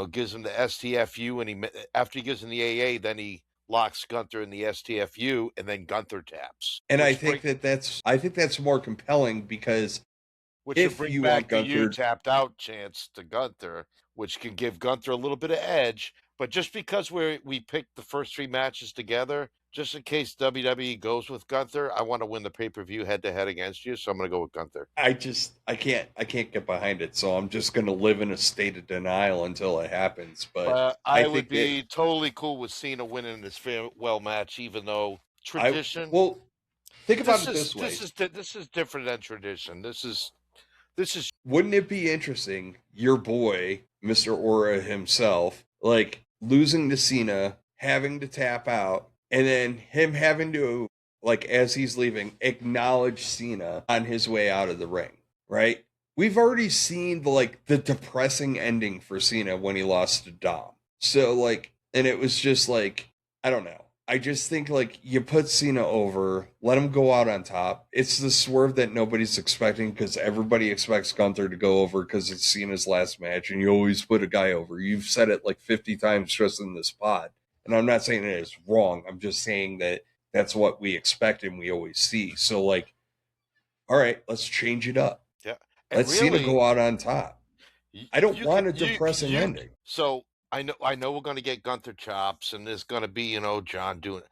S1: gives him the STFU. And after he gives him the AA, then he locks Gunther in the STFU and then Gunther taps.
S3: And I think that's more compelling because
S1: if you back want Gunther tapped out chance to Gunther, which can give Gunther a little bit of edge. But just because we picked the first 3 matches together, just in case WWE goes with Gunther, I want to win the pay-per-view head-to-head against you, so I'm going to go with Gunther.
S3: I can't get behind it, so I'm just going to live in a state of denial until it happens. But
S1: I would be totally cool with Cena winning this farewell match, even though tradition.
S3: Think about it this way:
S1: this is different than tradition. This is.
S3: Wouldn't it be interesting? Your boy, Mr. Aura himself, like losing to Cena, having to tap out, and then him having to, like, as he's leaving, acknowledge Cena on his way out of the ring, right? We've already seen the depressing ending for Cena when he lost to Dom. So, like, and it was just like, I don't know. I just think, like, you put Cena over, let him go out on top. It's the swerve that nobody's expecting because everybody expects Gunther to go over because it's Cena's last match, and you always put a guy over. You've said it like 50 times just in this pod. And I'm not saying that it's wrong. I'm just saying that that's what we expect and we always see. So, like, all right, let's change it up.
S1: Yeah.
S3: Let Cena go out on top. I don't want a depressing ending.
S1: So I know we're going to get Gunther chops and there's going to be, John doing it.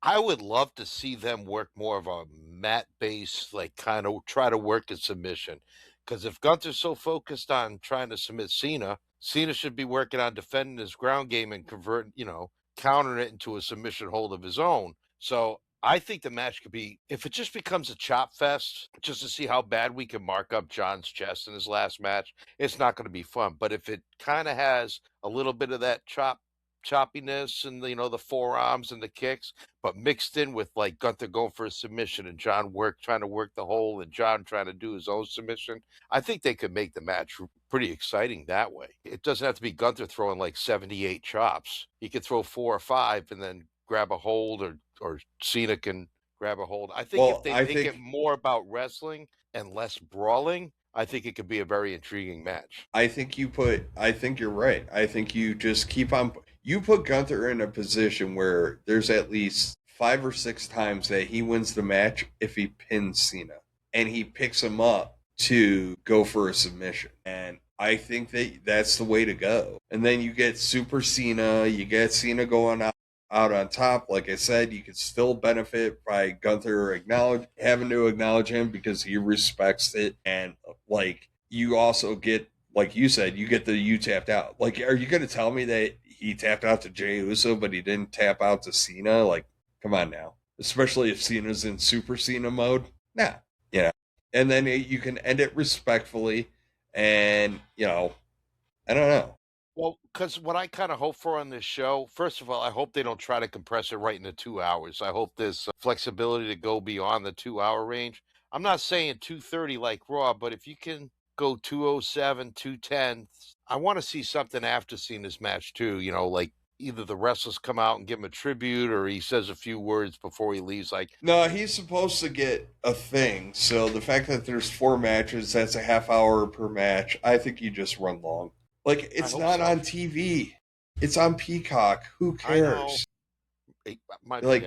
S1: I would love to see them work more of a mat-based, like, kind of try to work a submission. Because if Gunther's so focused on trying to submit Cena should be working on defending his ground game and countering it into a submission hold of his own. So I think the match could be, if it just becomes a chop fest, just to see how bad we can mark up John's chest in his last match, it's not going to be fun. But if it kind of has a little bit of that choppiness and the forearms and the kicks, but mixed in with like Gunther going for a submission and John trying to work the hole and John trying to do his own submission, I think they could make the match pretty exciting that way. It doesn't have to be Gunther throwing like 78 chops. He could throw 4 or 5 and then grab a hold, or Cena can grab a hold. I think if they make it more about wrestling and less brawling, I think it could be a very intriguing match.
S3: I think you're right. I think you just keep on. You put Gunther in a position where there's at least 5 or 6 times that he wins the match if he pins Cena, and he picks him up to go for a submission. And I think that's the way to go. And then you get Super Cena, you get Cena going out on top. Like I said, you could still benefit by Gunther having to acknowledge him because he respects it. And like, you also get, like you said, you get the you tapped out. Like, are you going to tell me that he tapped out to Jey Uso, but he didn't tap out to Cena? Like, come on now. Especially if Cena's in Super Cena mode. Nah. And then you can end it respectfully. And, I don't know.
S1: Well, because what I kind of hope for on this show, first of all, I hope they don't try to compress it right into 2 hours. I hope there's flexibility to go beyond the 2-hour range. I'm not saying 2:30 like Raw, but if you can go 2:07, 2:10, I want to see something after seeing this match too. Like either the wrestlers come out and give him a tribute, or he says a few words before he leaves. Like,
S3: No, he's supposed to get a thing. So the fact that there's 4 matches, that's a half hour per match. I think you just run long. Like, it's not
S1: so.
S3: on TV. It's on Peacock. Who cares?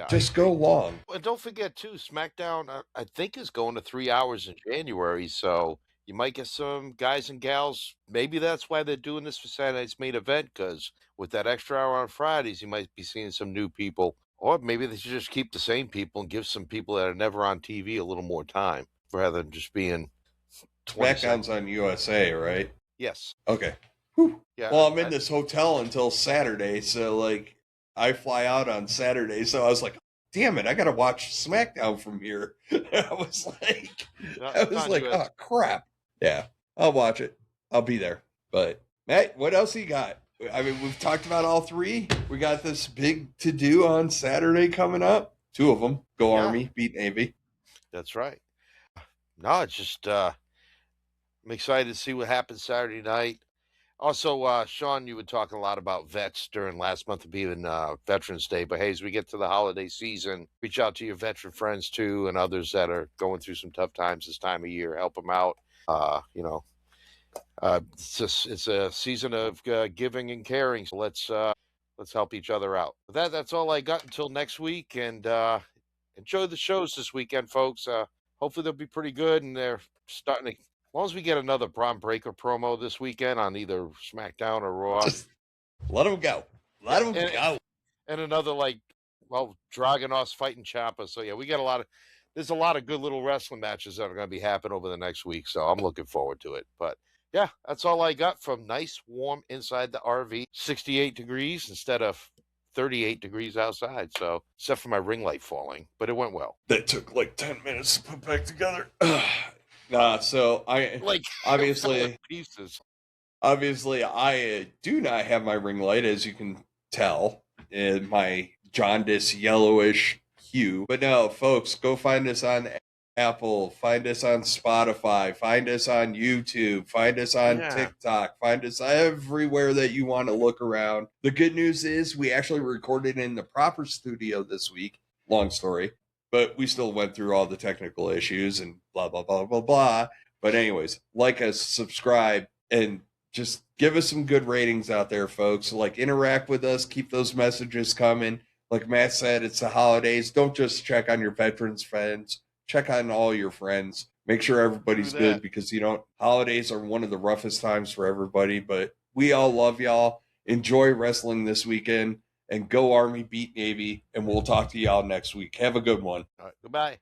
S3: Just go long.
S1: And don't forget too, SmackDown, I think, is going to 3 hours in January, so you might get some guys and gals. Maybe that's why they're doing this for Saturday night's main event, because with that extra hour on Fridays, you might be seeing some new people. Or maybe they should just keep the same people and give some people that are never on TV a little more time, rather than just being 20
S3: SmackDown's on USA, right?
S1: Yes.
S3: Okay. Whew.
S1: Yeah.
S3: Well, I'm in this hotel until Saturday, so like I fly out on Saturday, so I was like, damn it, I gotta watch SmackDown from here. I was like, oh crap. Yeah, I'll watch it. I'll be there. But Matt, what else you got? I mean, we've talked about all 3. We got this big to do on Saturday coming up. 2 of them. Go Army, beat Navy.
S1: That's right. No, it's just I'm excited to see what happens Saturday night. Also, Sean, you were talking a lot about vets during last month being Veterans Day. But hey, as we get to the holiday season, reach out to your veteran friends too, and others that are going through some tough times this time of year. Help them out. It's a season of giving and caring. So let's help each other out. But that's all I got until next week. And enjoy the shows this weekend, folks. Hopefully they'll be pretty good, and they're starting to. As long as we get another Braun Breaker promo this weekend on either SmackDown or Raw.
S3: Just let him go. Let him go.
S1: And another, Dragunov's fighting Ciampa. So, yeah, there's a lot of good little wrestling matches that are going to be happening over the next week. So I'm looking forward to it. But, yeah, that's all I got from nice, warm inside the RV. 68 degrees instead of 38 degrees outside. So, except for my ring light falling. But it went well.
S3: That took like 10 minutes to put back together. So I obviously
S1: pieces.
S3: Obviously, I do not have my ring light, as you can tell, in my jaundice yellowish hue. But no, folks, go find us on Apple, find us on Spotify, find us on YouTube, find us on TikTok, find us everywhere that you want to look around. The good news is we actually recorded in the proper studio this week. Long story. But we still went through all the technical issues and blah, blah, blah, blah, blah. But anyways, like us, subscribe, and just give us some good ratings out there, folks. Like, interact with us. Keep those messages coming. Like Matt said, it's the holidays. Don't just check on your veterans friends. Check on all your friends. Make sure everybody's good, because, holidays are one of the roughest times for everybody. But we all love y'all. Enjoy wrestling this weekend. And go Army, beat Navy, and we'll talk to y'all next week. Have a good one.
S1: All right, goodbye.